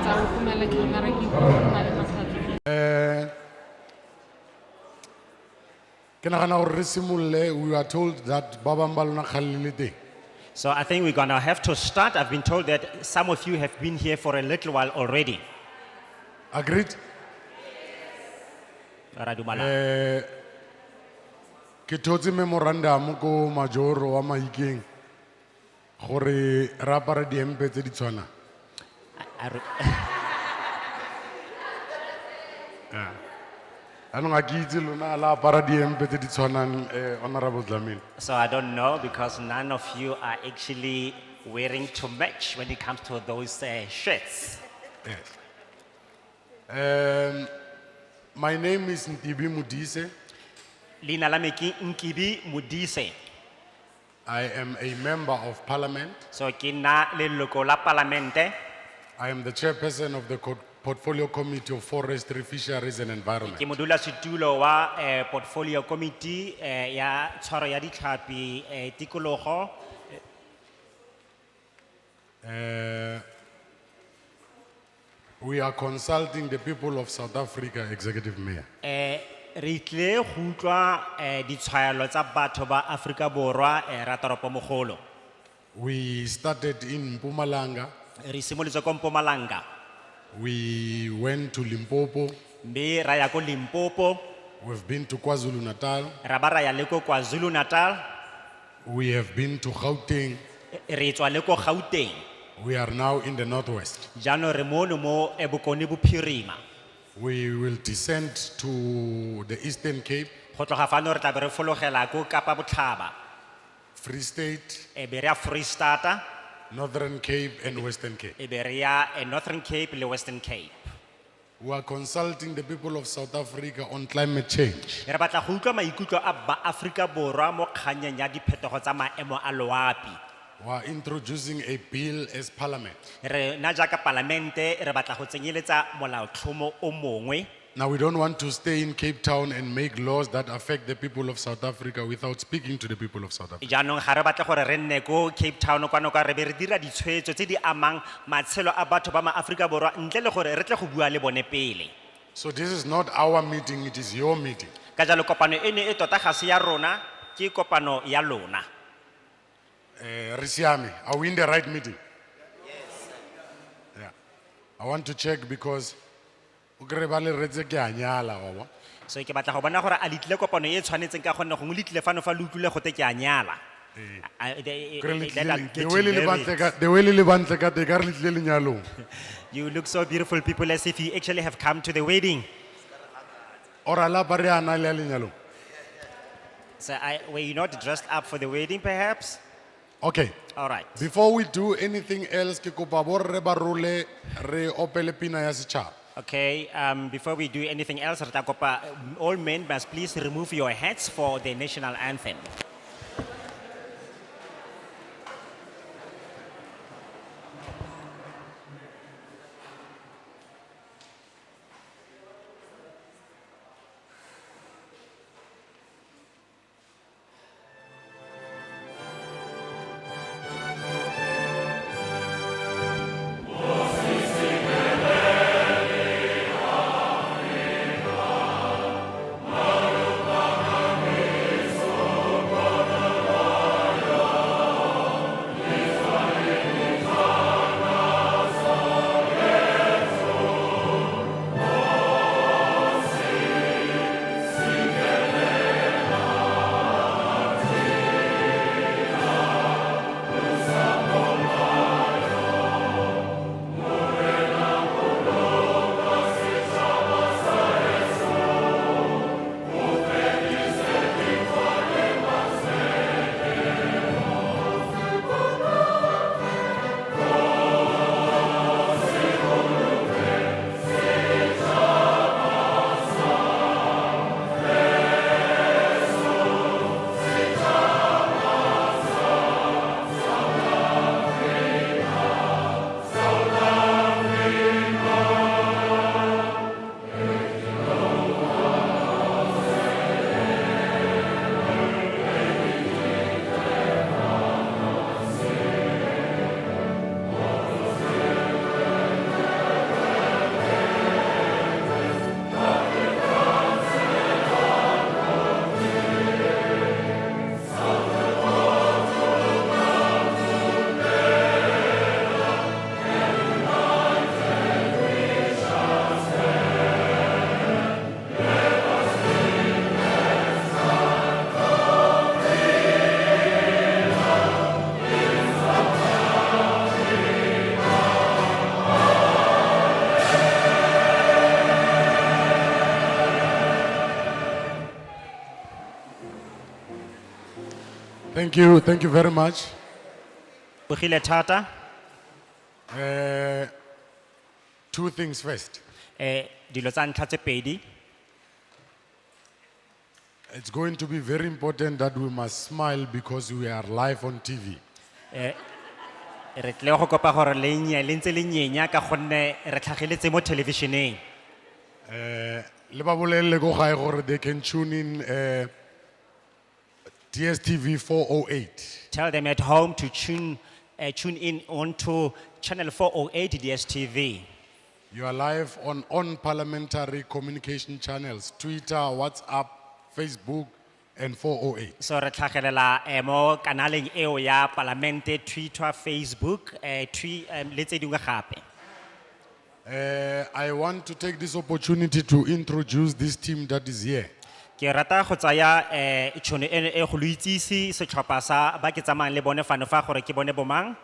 tsa go fumela ke mara ke na le mathata. Ke nagana gore re simolle, we are told that ba bang ba lona kgale le teng. So I think we're gonna have to start. I've been told that some of you have been here for a little while already. Agreed? Ra dumela. Ke thotse memorandum ko majoro wa Mahikeng gore re apara diempe tse di tshwana. I re- Anong ga ke itse lona la apara diempe tse di tshwanang, Honorable Dlamini. So I don't know because none of you are actually wearing to match when it comes to those shirts. Yes. My name is Ntibi Mudise. Lina la me ke Nkibi Modise. I am a member of parliament. So ke na leloko la palamente. I am the chairperson of the portfolio committee of Forestry, Fisheries and Environment. Ke modulasetulo wa portfolio committee ya tshwaro ya ditlhapi tikologo. We are consulting the people of South Africa, Executive Mayor. Re tle go utlwa ditshwaelo tsa batho ba Afrika Borwa ra toropo mogolo. We started in Mpumalanga. Re simolotse ko Mpumalanga. We went to Limpopo. Mme ra ya ko Limpopo. We've been to KwaZulu Natal. Ra ba ra ya le ko KwaZulu Natal. We have been to Gauteng. Re tswa le ko Gauteng. We are now in the northwest. Jaanong re mono mo Bokone Bophirima. We will descend to the Eastern Cape, Go tloga fano re tla be re fologela ko Kapa Botlhaba. Free State, E be re ya Freestata, Northern Cape and Western Cape. e be re ya Northern Cape le Western Cape. We are consulting the people of South Africa on climate change. Re batla go utlwa maikutlo a ba Afrika Borwa mo kganyeng ya diphetogo tsa maemo a loapi. We are introducing a bill as parliament. Re na jaaka parlamente re batla go tsenyeletsa molaotlhomo o mongwe. Now we don't want to stay in Cape Town and make laws that affect the people of South Africa without speaking to the people of South Africa. Jaanong ga re batla gore re nne ko Cape Town kwano ka re be re dira ditshwetso tse di amang matshelo a batho ba maAfrika Borwa ntle le gore re tle go bua le bone pele. So this is not our meeting, it is your meeting. Ka jalo kopano ene e tota ga se ya rona ke kopano ya lona. Risiami, are we in the right meeting? Yes. Yeah. I want to check because So ke batla go bona gore a litlile kopano e tshwanetseng ka gonne gongwe litlile fano fa lutlule go te ke a nyala. You look so beautiful, people, as if you actually have come to the wedding. So were you not dressed up for the wedding, perhaps? Okay. All right. Before we do anything else, ke kopa borre ba role re opele pina ya setšhaba. Okay, before we do anything else, re tla kopa, all men must please remove your hats for the national anthem. Thank you very much. Bogile thata. Two things first. Dilo tsa ntlha tse pedi. It's going to be very important that we must smile because we are live on TV. Re tle go kopa gore le ntse le nyenya ka gonne re tlhageletse mo televisioneng. Le ba bolelele ko gae gore they can tune in DSTV 408. Tell them at home to tune in onto channel 408 DSTV. You are live on parliamentary communication channels, Twitter, WhatsApp, Facebook, and 408. So re tlhagelela mo kanaleng eo ya parlamente, Twitter, Facebook, le tse dingwe gape. I want to take this opportunity to introduce this team that is here. Ke rata go tsaya tšhono eno e go lo itsise setlhopha sa ba ke tsamayang le bone fano fa gore ke bone bomang.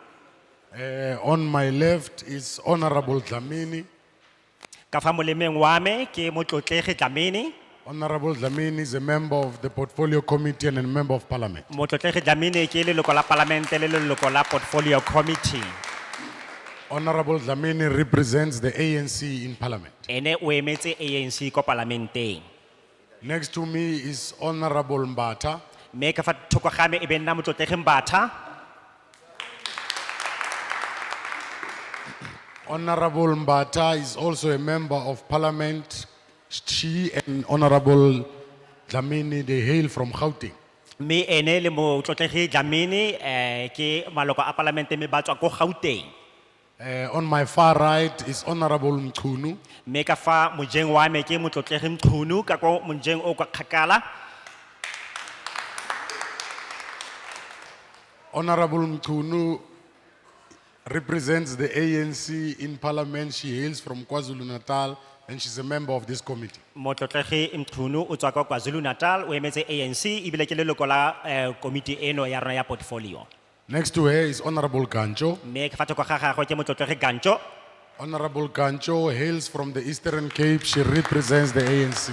On my left is Honorable Dlamini. Ka fa molemeng wa me ke Motlotlegi Dlamini. Honorable Dlamini is a member of the Portfolio Committee and a member of Parliament. Motlotlegi Dlamini ke leloko la parlamente le leloko la Portfolio Committee. Honorable Dlamini represents the ANC in Parliament. Ene o emetse ANC ko parlamenteng. Next to me is Honorable Mbata. Me ka fa thoko ga me e be nna Motlotlegi Mbatha. Honorable Mbata is also a member of Parliament. She and Honorable Dlamini, they hail from Gauteng. Me ene le Motlotlegi Dlamini ke maloko a parlamente me ba tswa ko Gauteng. On my far right is Honorable Mchunu. Me ka fa mojeng wa me ke Motlotlegi Mchunu ka ko mojeng o kwa kgakala. Honorable Mchunu represents the ANC in Parliament. She hails from KwaZulu-Natal and she's a member of this committee. Motlotlegi Mchunu o tswa kwa KwaZulu-Natal o emetse ANC ibile ke leloko la committee eno ya rona ya portfolio. Next to her is Honorable Gancho. Me ka fa thoko ga gagwe ke Motlotlegi Gancho. Honorable Gancho hails from the Eastern Cape. She represents the ANC.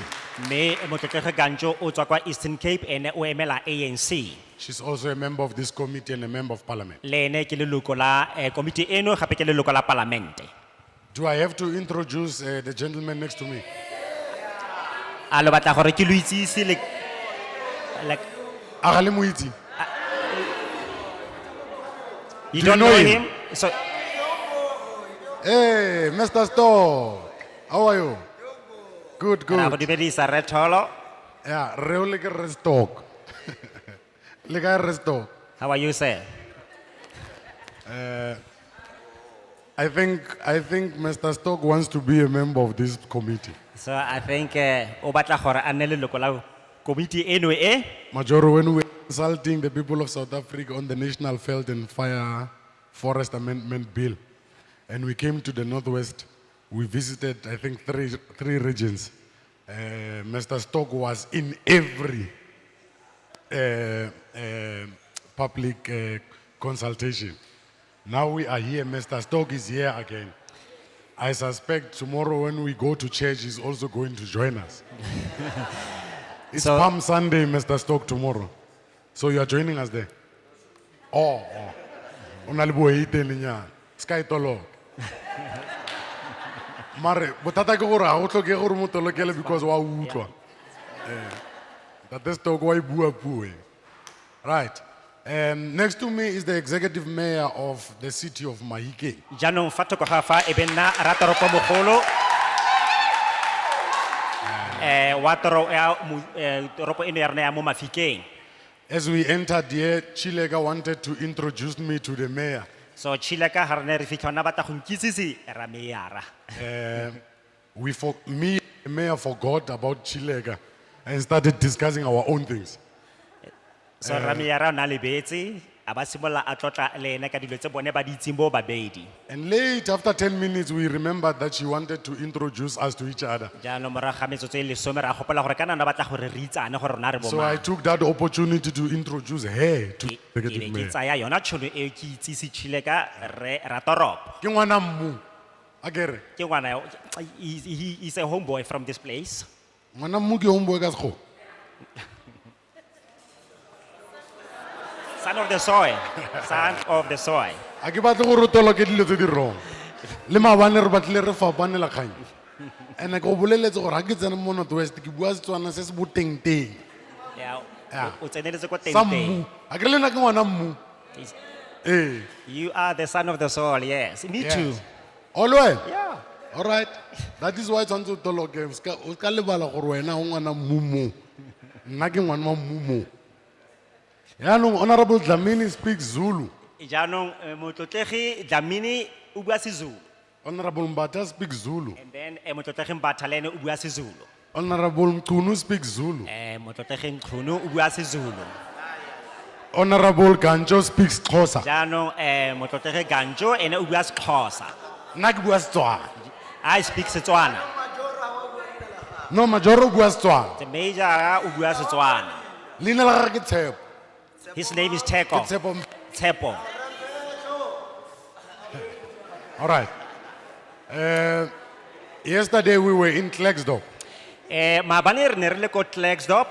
Me Motlotlegi Gancho o tswa kwa Eastern Cape ene o emela ANC. She's also a member of this committee and a member of Parliament. Le ene ke leloko la committee eno gape ke leloko la parlamente. Do I have to introduce the gentleman next to me? A lo batla gore ke lo itsise le Agale Moiti. You Do don't you know know him? him? So Hey, Mr. Store. How are you? Good, ra go good. dumedisa Re Tholo. Yeah, reo le ke restock. Le ka restock. How are you, sir? I think Mr. Stock wants to be a member of this committee. So I think o batla gore a nne leloko la committee eno e. Majoro, when we were consulting the people of South Africa on the National Veld and Fire Forest Amendment Bill, and we came to the Northwest, we visited, I think, three regions. Mr. Stock was in every public consultation. Now we are here, Mr. Stock is here again. I suspect tomorrow when we go to church, he's also going to join us. It's So- Palm Sunday, Mr. Stock, tomorrow. So you are joining us there? Oh. Unalibueite niya. Sky tolo. Mare, botata ke gore ha o tlhoke gore mo tolokele because wa utlwa. That is Stock wa bua bue. Right. Next to me is the executive mayor of the city of Mahikeng. Jaanong fa thoko ga fa e be nna Ratoropo Mogolo. Wa toropo eno ya rona ya mo Mahikeng. As we entered here, Chilega wanted to introduce me to the mayor. So Chileka ha re ne re fitlha ona batla go nkitsise ra meyara. Me, the mayor, forgot about Chilega and started discussing our own things. So ra meyara o na le betse a ba simolla a tlotla le ene ka dilo tse bone ba di itseng bo babedi. And late, after 10 minutes, we remembered that she wanted to introduce us to each other. Jaanong morago ga metsotso e lesome ra gopola gore ka nana ba batla gore re itsane gore rona re bo So I mang. took that opportunity to introduce her to the Ke be executive ke mayor. tsaya yona tšhono eo ke itsise Chileka re Ratoropo. Ke ngwana mmu, akere? Ke ngwana he's a homeboy from this place. Ngwana mmu ke homeboy ka sekgowa. Son of the soil. Son of the soil. A ke batle gore o toloke dilo tse di wrong. Le maabane re batlile re fapane la kgang. And ke go boleletse gore ha ke tsena mo Northwest ke bua Setswana se se boteng-teng. Yeah. Yeah. O tseneletse ko teng Sa teng. mmu. A ke le nna ke ngwana mmu. He's- Eh. You are the son of the soil, yes. Me Yes. too. All right. Yeah. All right. That is why tshwanetse o toloke. O ska lebala gore wena o ngwana mmu mo. Nna ke ngwana wa mmu mo. Yaanong Honorable Dlamini speaks Zulu. Jaanong motlotlegi Dlamini o bua seZulu. Honorable Mbata speaks Zulu. And then motlotlegi Mbatha le ene o bua seZulu. Honorable Mchunu speaks Zulu. Motlotlegi Mchunu o bua seZulu. Honorable Gancho speaks Xhosa. Jaanong motlotlegi Ganjo ene o bua seXhosa. Nna ke bua Setswana. I speak Setswana. No, Majoro o bua Setswana. The major o bua Setswana. Leina la gagwe ke Tshepo. His name is Teko. Ke Tshepo. Tshepo. All right. Yesterday we were in Klerksdorp. Maabane re ne re le ko Klerksdorp.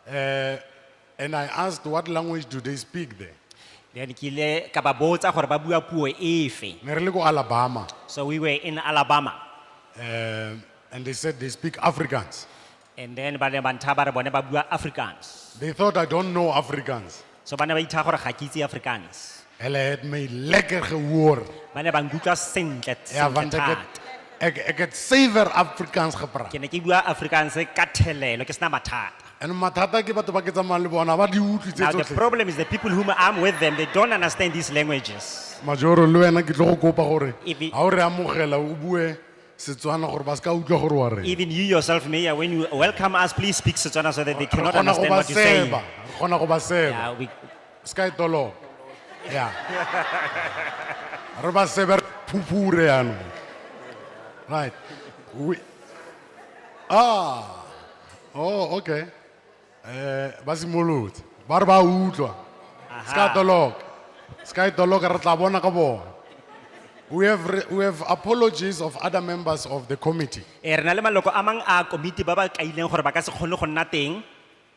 And I asked what language do they speak there. Then ke ile ka ba botsa gore ba bua puo efe. Ne re le ko Alabama. So we were in Alabama. And they said they speak Afrikaans. And then ba ne ba nthaba re bone ba bua Afrikaans. They thought I don't know Afrikaans. So ba ne ba itha gore ga ke itse Afrikaans. Hulle het my lekker gehoor. Ba ne ba nkutlwa sentle Ja, want sentle ek het suiwer Afrikaans gepraat. Ke ne ke bua Afrikaans ka thelelo ke sena mathata. En mathata ke batho ba ke tsamayang le bona ba di utlwi tse Now the tsotlhe. problem is the people whom I'm with them, they don't understand these languages. Majoro le wena ke tlo go kopa gore If it- ha o re amogela o bue Setswana gore ba ska utlwa gore wa re. Even you yourself, Mayor, when you welcome us, please speak Setswana so that they cannot Re kgona go understand ba what you're saying. seba. Re kgona go ba seba. Yeah, we, Ska itolo. Yeah. Re ba sebe re phuphure yaanong. Right. Oh, okay. Ba simolotse. Ba re ba utlwa. Ska toloka. Ska toloka re tla bona ka bona. We have apologies of other members of the committee. re na le maloko a mang a komiti ba ba kaileng gore ba ka se kgone go nna teng.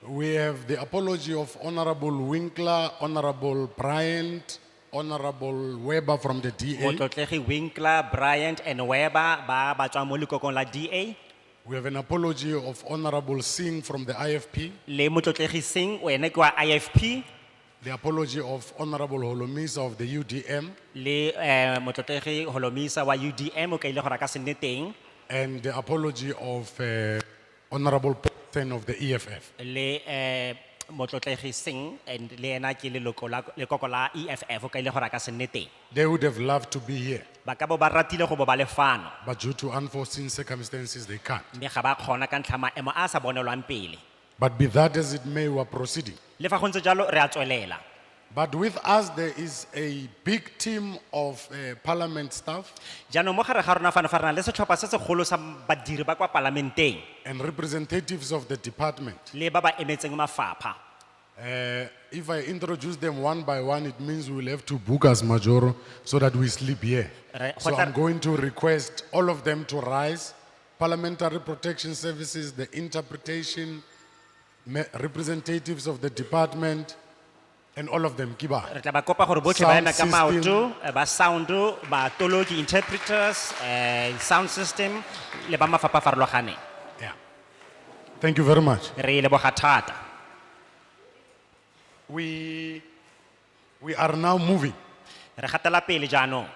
We have the apology of Honorable Winkler, Honorable Bryant, Honorable Weber from the DA. Motlotlegi Winkler, Bryant and Weber ba ba tswa mo lekokong la DA. We have an apology of Honorable Singh from the IFP. Le Motlotlegi Singh wena ke wa IFP. The apology of Honorable Holomisa of the UDM. Le Motlotlegi Holomisa wa UDM o kaile gore a ka se nne teng. And the apology of Honorable Paulsen of the EFF. Le Motlotlegi Singh and le ena ke lekoko la EFF o kaile gore a ka se nne teng. They would have loved to be here, Ba ka bo ba ratile go bo ba lefano. but due to unforeseen circumstances, they can't. Mme ga ba kgona ka ntlha maemo a sa bonelwang pele. But be that as it may, we're proceeding. Le fa go ntse jalo re a tswelela. But with us, there is a big team of parliament staff Jaanong mo gare ga rona fano fa re na le setlhopha se segolo sa badiri ba kwa parlamenteng and representatives of the department. le ba ba emetseng mafapha. If I introduce them one by one, it means we will have to book us Majoro so that we sleep here. Right. So I'm going to request all of them to rise. Parliamentary Protection Services, the interpretation, representatives of the department, and all of them. Kiba. Re tla ba kopa gore botlhe ba eme ka maoto, ba sound, ba toloki interpreters, sound system le ba mafapha a farologaneng. Yeah. Thank you very much. Re leboga thata. We are now moving. Re gatela pele jaanong.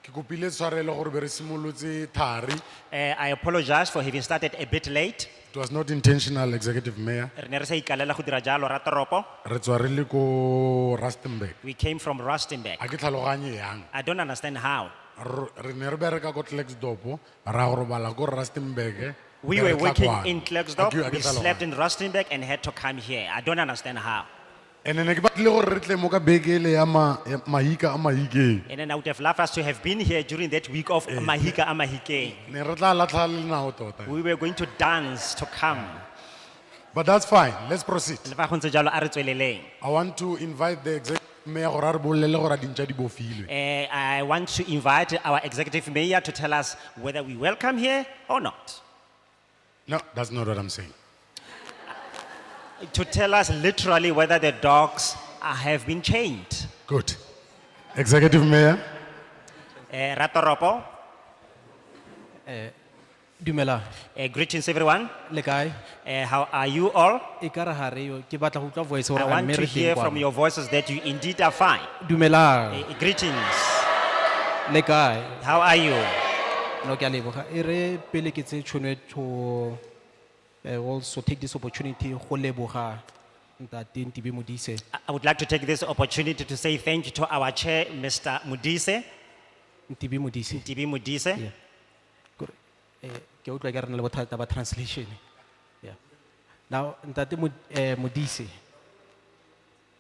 Ke kopile tshwarelo gore be re simolotse thari. I apologize for having started a bit late. It was not intentional, Executive Mayor. Re ne re sa ikalela go dira jalo ra toropo. Re tswa re le ko Rustenburg. We came from Rustenburg. Ha ke tlhaloganye yang. I don't understand how. Re ne re bereka ko Klerksdorp, ra go robala ko Rustenburg. We be were re tla working kwano. in Klerksdorp, Ha ke we tlhaloganye. slept in Rustenburg and had to come here. I don't understand how. And ne ke batlile gore re tle mo ka beke ele ya Mahika a Mahikeng. And then I would have loved us to have been here during that week of Mahika a Mahikeng. Ne re tla latlha lenao tota. We were going to dance to come. But that's fine. Let's proceed. Le fa go ntse jalo, a re tsweleleng. I want to invite the Executive Mayor gore a re bolelle gore a dintša di bofilwe. I want to invite our executive mayor to tell us whether we welcome here or not. No, that's not what I'm saying. to tell us literally whether the dogs have been chained. Good. Executive Mayor. Ratoropo, Dumela, greetings everyone. le kae? How are you all? Ekare ha re yo, ke batla go utlwa voice hore I a want mme to re hear teng from kwano. your voices that you indeed are fine. Dumela, Greetings. le kae? How are you? No ke a leboga. E re pele ke tse tšhono to also take this opportunity go leboga Ntate Ntibe Modise. I would like to take this opportunity to say thank you to our chair, Mr. Modise, Ntibe Modise. TB Modise. Yeah. Kore, ke a utlwa ke re na le bothata ba translation. Yeah. Now Ntate Modise.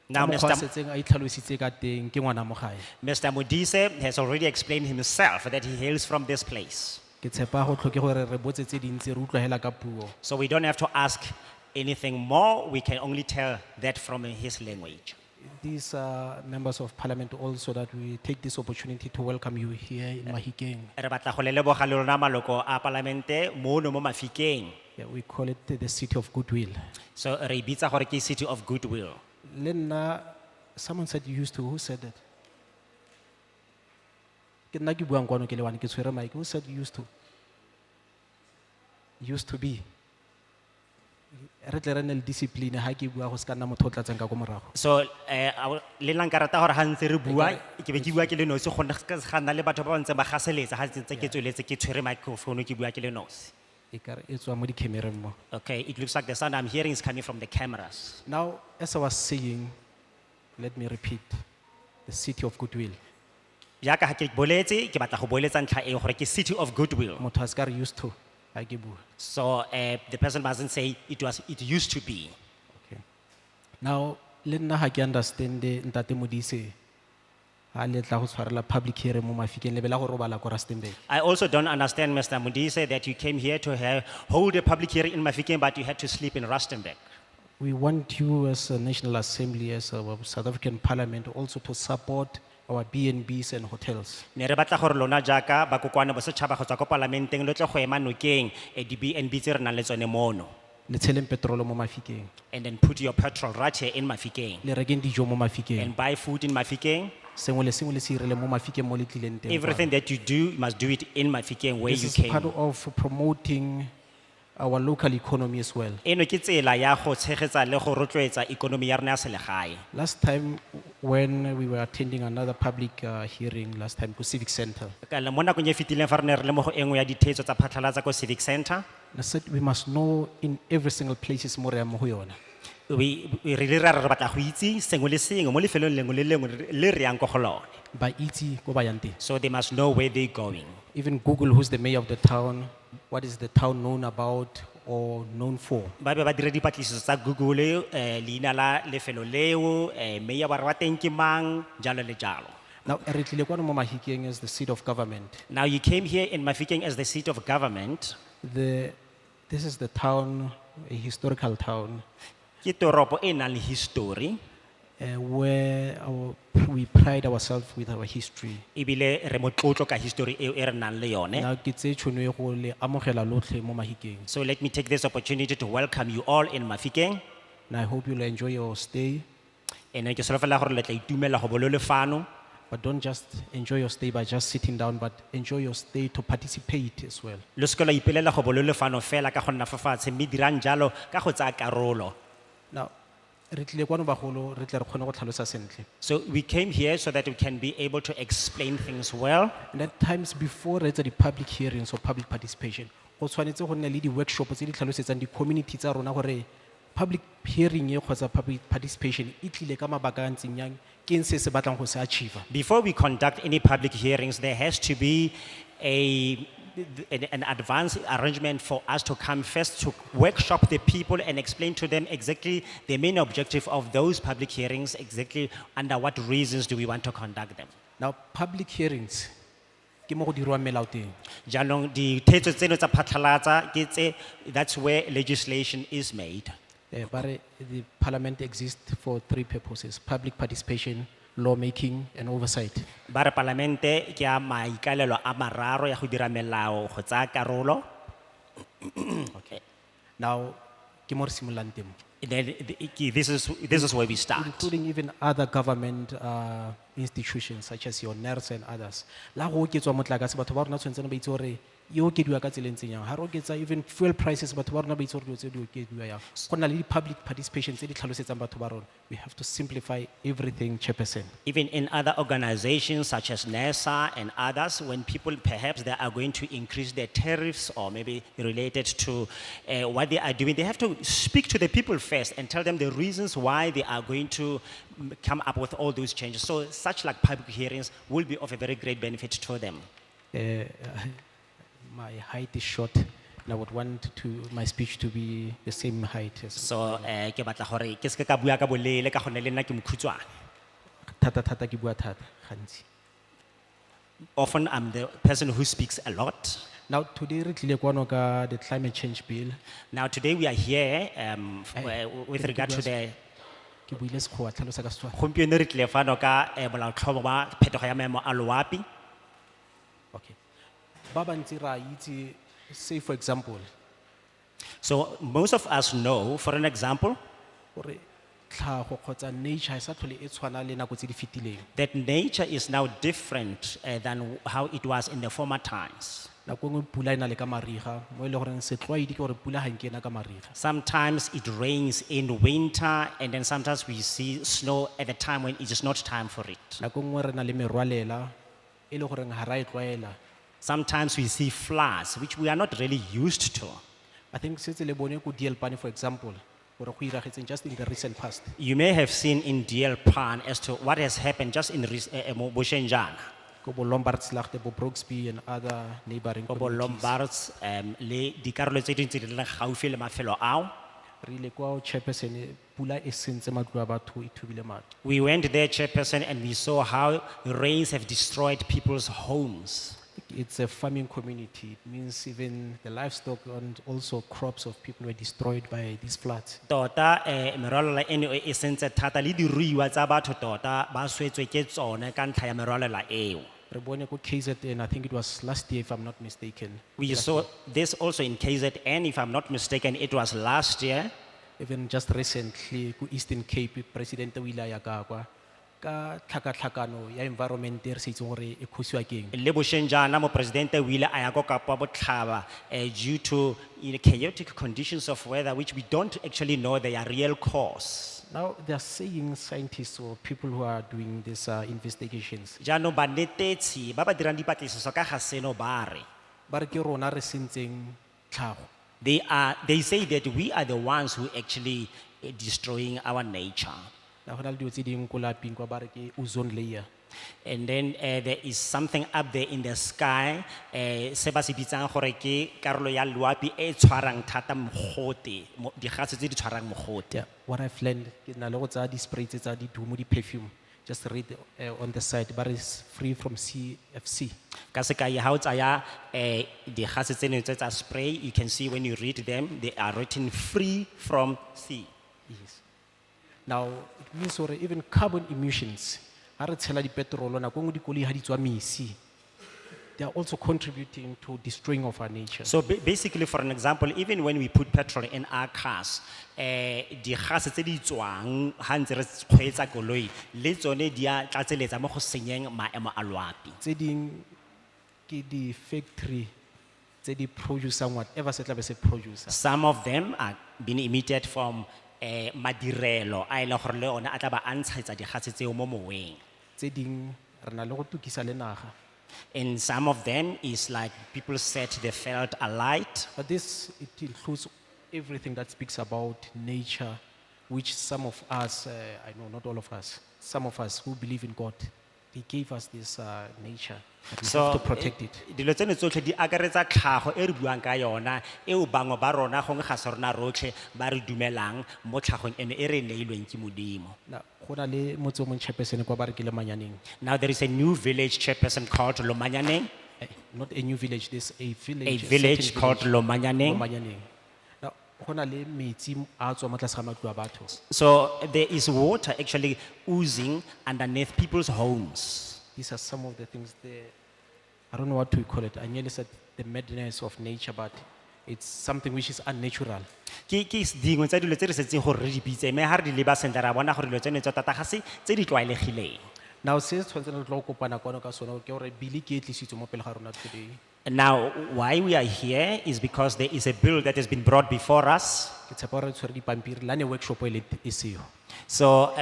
Now, Ka mokgwa a Mr. setseng a itlhalositse ka teng ke ngwana mo gae. Mr. Modise has already explained himself that he hails from this place. Ke tshepa go tlhoke gore re botse tse dintsi re utlwa hela ka puo. So we don't have to ask anything more. We can only tell that from his language. These members of parliament also that we take this opportunity to welcome you here in Mahikeng. Re batla go le leboga le lona maloko a palamente mono mo Mafikeng. Yeah, we call it the city of goodwill. So re bitsa gore ke city of goodwill. Lenna, someone said you used to, who said that? Ke nna ke buang kwano ke le wane, ke tshwere mic. Who said you used to? Used to be. Re tle re nne le discipline ha ke bua go se ka nna motho o tlatseng ka ko morago. So le nna nka rata gore ha ntse re bua ke be ke bua ke le nosi go ga nna le batho ba ntse ba gaseletsa ha ntse ke tsweletse ke tshwere microphone ke bua ke le nosi. E kare e tswa mo di-camereng mo. Okay, it looks like the sound I'm hearing is coming from the cameras. Now, as I was saying, let me repeat, the city of goodwill. Jaaka ha ke boletse ke batla go boeletsa ntlha e gore ke city of goodwill. Motho a se ka re used to, ha ke bua. So the person mustn't say it used to be. Okay. Now, le nna ha ke understand Ntate Modise ha le tla go tshwarela public hearing mo Mafikeng le bela go robala ko Rustenburg. I also don't understand, Mr. Modise, that you came here to hold a public hearing in Mahikeng, but you had to sleep in Rustenburg. We want you as a National Assembly, as a South African Parliament, also to support our B&Bs and hotels. Ne re batla gore lona jaaka ba kokwana ba setšhaba go tswa ko parlamenteng le tle go ema nokeng di B&B tse re nang le tsone mono, Le tsheleng petrol mo Mafikeng. and then put your petrol right here in Mahikeng Le rekeng dijo mo Mafikeng. and buy food in Mahikeng. Sengwe le sengwe le se irele mo Mafikeng mo le tlileng teng. Everything that you do, you must do it in Mahikeng where This you is part came. of promoting our local economy as well. Eno ke tsela ya go tshegetsa le go rotloetsa ikonomi ya rona ya selegae. Last time when we were attending another public hearing, last time to Civic Center, Mo nakong e fetileng fa re ne re le mo go engwe ya ditheetso tsa phatlhalatsa ko Civic Center, I said we must know in every single places mo re yang mo go yona. we really ra re batla go itse sengwe le sengwe mo lefelong lengwe le lengwe le re yang ko go lone. Ba itse ko ba yang teng. So they must know where they're going. Even Google, who's the mayor of the town, what is the town known about or known for. Ba be ba dira dipatlisiso tsa Google, leina la lefelo leo, mayor wa teng ke mang, jalo le jalo. Now, re tlile kwano mo Mahikeng as the seat of government. Now you came here in Mahikeng as the seat of government. This is the town, a historical town, Ke toropo e nang le history, where we pride ourselves with our history. ebile re motlotlo ka history eo e re nang le yone. Now, ke tse tšhono e go le amogela lotlhe mo Mahikeng. So let me take this opportunity to welcome you all in Mahikeng. And I hope you'll enjoy your stay, And ke solofela gore le tla itumela go bo le lefano. but don't just enjoy your stay by just sitting down, but enjoy your stay to participate as well. Le se ke la ipelela go bo le lefano fela ka go nna fa fatshe, mme dirang jalo ka go tsaya karolo. Now, re tlile kwano bagolo, re tle re kgone go tlhalosa sentle. So we came here so that we can be able to explain things well. And at times before re etsa di-public hearings or public participation, go tshwanetse go nne le di-workshop tse di tlhalosetsang di-community tsa rona gore public hearing e kgotsa public participation e tlile ka mabaka a ntseng yang, ke eng se se batlang go se achieve. Before we conduct any public hearings, there has to be an advance arrangement for us to come first to workshop the people and explain to them exactly the main objective of those public hearings, exactly under what reasons do we want to conduct them. Now, public hearings, ke mo go dirwang melao teng. Jaanong ditheetso tseno tsa phatlhalatsa ke tse, that's where legislation is made. But the parliament exists for three purposes: public participation, lawmaking, and oversight. Ba re parlamente ke a maikalelo a mararo ya go dira melao go tsaya karolo. Okay. Now, ke mo re simololang teng mo. Then this is where we start. including even other government institutions such as your NERS and others. La go oketswa motlakase batho ba rona tshwanetse ba itse hore e okediwa ka tsela e ntseng yang. Ha re oketsa even fuel prices batho ba rona ba itse hore dilo tse di okediwa yang. Go na le di-public participation tse di tlhalosetsang batho ba rona. We have to simplify everything, Chairperson. Even in other organizations such as NESA and others, when people perhaps they are going to increase their tariffs or maybe related to what they are doing, they have to speak to the people first and tell them the reasons why they are going to come up with all those changes. So such like public hearings will be of a very great benefit to them. My height is short and I would want my speech to be the same height as So ke batla gore ke se ke ka bua ka bolele ka gonne le nna ke mokhutswana. thata ke bua thata gantsi. Often I'm the person who speaks a lot. Now today re tlile kwano ka the climate change bill. Now today we are here with ke regard to bua- the Ke buile sekgowa tlhalosa ka Setswana. gompieno re tlile fano ka molaotlhomo wa phetogo ya maemo a loapi. Okay. Ba bantsi ra itse, say for example, So most of us know, for an example, gore tlhago kgotsa nature ha e sa tlhole e tshwana le nako tse di fetileng. that nature is now different than how it was in the former times. Nako nngwe pula e na le ka mariga, mo e le goreng setlwaedi ke gore pula ha nke ena ka mariga. Sometimes it rains in winter, and then sometimes we see snow at the time when it is not time for it. Nako nngwe re na le merwalela e le goreng ha ra e tlwaela. Sometimes we see floods, which we are not really used to. I think setse le bone ko DL Pane, for example, gore go iragetseng just in the recent past. You may have seen in DL Pan as to what has happened just in mo Boshenjana, Ko bo Lombardslaagte, bo Brooksby and other neighboring Bo communities. Lombards, le dikarolo tse ding tse di leng gaufi le mafelo ao. Re ile kwa Chairperson, pula e sentse matlo a batho, e thubile matlo. We went there, Chairperson, and we saw how rains have destroyed people's homes. It's a farming community. It means even the livestock and also crops of people were destroyed by these floods. Tota merwalela eno e sentse thata le diruiwa tsa batho tota ba swetswe ke tsone ka ntlha ya merwalela eo. Re bone ko KZN, I think it was last year if I'm not mistaken. We saw this also in KZN, if I'm not mistaken, it was last year. Even just recently, ko Eastern Cape, President o ile a ya ka kwa, ka tlhakatlhakano ya environment e re sa itseng gore e khosiwa keng. Le Boshenjana mo presidente o ile a ya ko Kapa Botlhaba due to chaotic conditions of weather which we don't actually know their real cause. Now, they are saying scientists or people who are doing these investigations, Jaanong banetetshi ba ba dirang dipatlisiso ka ga seno ba re ba re ke rona re sentseng tlhago. they say that we are the ones who actually destroying our nature. Na go na le dilo tse dingwe ko lapeng kwa ba re ke ozone layer. And then there is something up there in the sky, se ba se bitsang gore ke karolo ya loapi e tshwarang thata mogote, digase tse di tshwarang mogote. Yeah, what I've learned, ke na le go tsaya di-spray tse tsa di-dumo, di-perfume. Just read on the side, but it's free from CFC. Ka sekai ha o tsaya digase tseno tse tsa spray, you can see when you read them, they are written free from C. Yes. Now, it means or even carbon emissions, ha re tshela di-petrol, nako nngwe dikoloi ha di tswa mesi, they are also contributing to destroying of our nature. So basically, for an example, even when we put petrol in our cars, digase tse di tswang ha ntse re kgweetsa koloi le tsone di a tlatseletsa mo go senyeng maemo a loapi. Tse ding ke di-factory tse di producing whatever se tla be se producer. Some of them are being emitted from madirelo a e leng gore le one a tla ba a ntshetsa digase tseo mo moweng. Tse ding re na le go tukisa le naga. And some of them is like people set the felt alight. But this, it includes everything that speaks about nature, which some of us, I know not all of us, some of us who believe in God, they gave us this nature. But we have to protect it. Dilo tseno tsotlhe di akaretsa tlhago e re buang ka yona eo bangwe ba rona gongwe ga se rona rotlhe ba re dumelang mo tlhagong eno e re neilweng ke Modimo. Now, go na le motse o mong Chairperson kwa ba re ke le Manyaneng. Now there is a new village, Chairperson, called Lomanyaneng, Not a new village, there's a village. a certain village called village, Lomanyaneng. Lomanyaneng. Now, go na le metsi a tswa mo tlase ga matlo a batho. So there is water actually oozing underneath people's homes. These are some of the things there. I don't know what to call it. I nearly said the madness of nature, but It's something which is unnatural. Ke dingwe tsa dilo tse re setseng gore re di bitse mme ha re di leba sentle ra bona gore dilo tseno tsa tota ga se tse di tlwaelegileng. Now, since tshwanetse re tlo kopana kwano ka sona ke gore bili ke e tlisitswe mo pele ga rona today. Now, why we are here is because there is a bill that has been brought before us. Ke tshepa gore re tshwere dipampiri la ne workshop e seo. So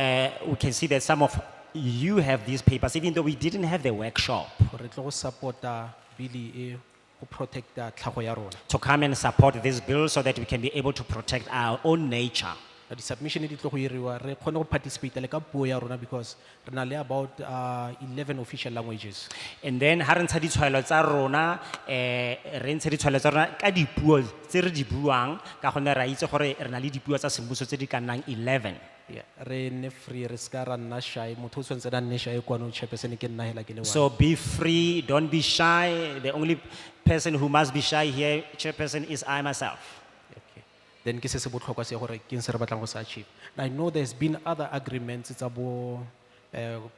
we can see that some of you have these papers, even though we didn't have the workshop, Gore re tlo go supporta bili e go protecta tlhago ya rona. to come and support this bill so that we can be able to protect our own nature. Now, the submission di tlo go iriwa re kgone go participate le ka puo ya rona because re na le about 11 official languages. And then ha re ntsha ditshwaelo tsa rona re ntshe ditshwaelo tsa rona ka dipuo tse re di buang ka gonne ra itse gore re na le dipuo tsa semmuso tse di ka nnang 11. Yeah, re ne free re ska ra nna shy motho o tshwanetse a nne shy kwano chairperson ke nna hela ke le one. So be free, don't be shy. The only person who must be shy here, chairperson, is I myself. Okay. Then ke se se botlhokwa se gore ke eng se re batlang go se achieve. Now, I know there's been other agreements tsa bo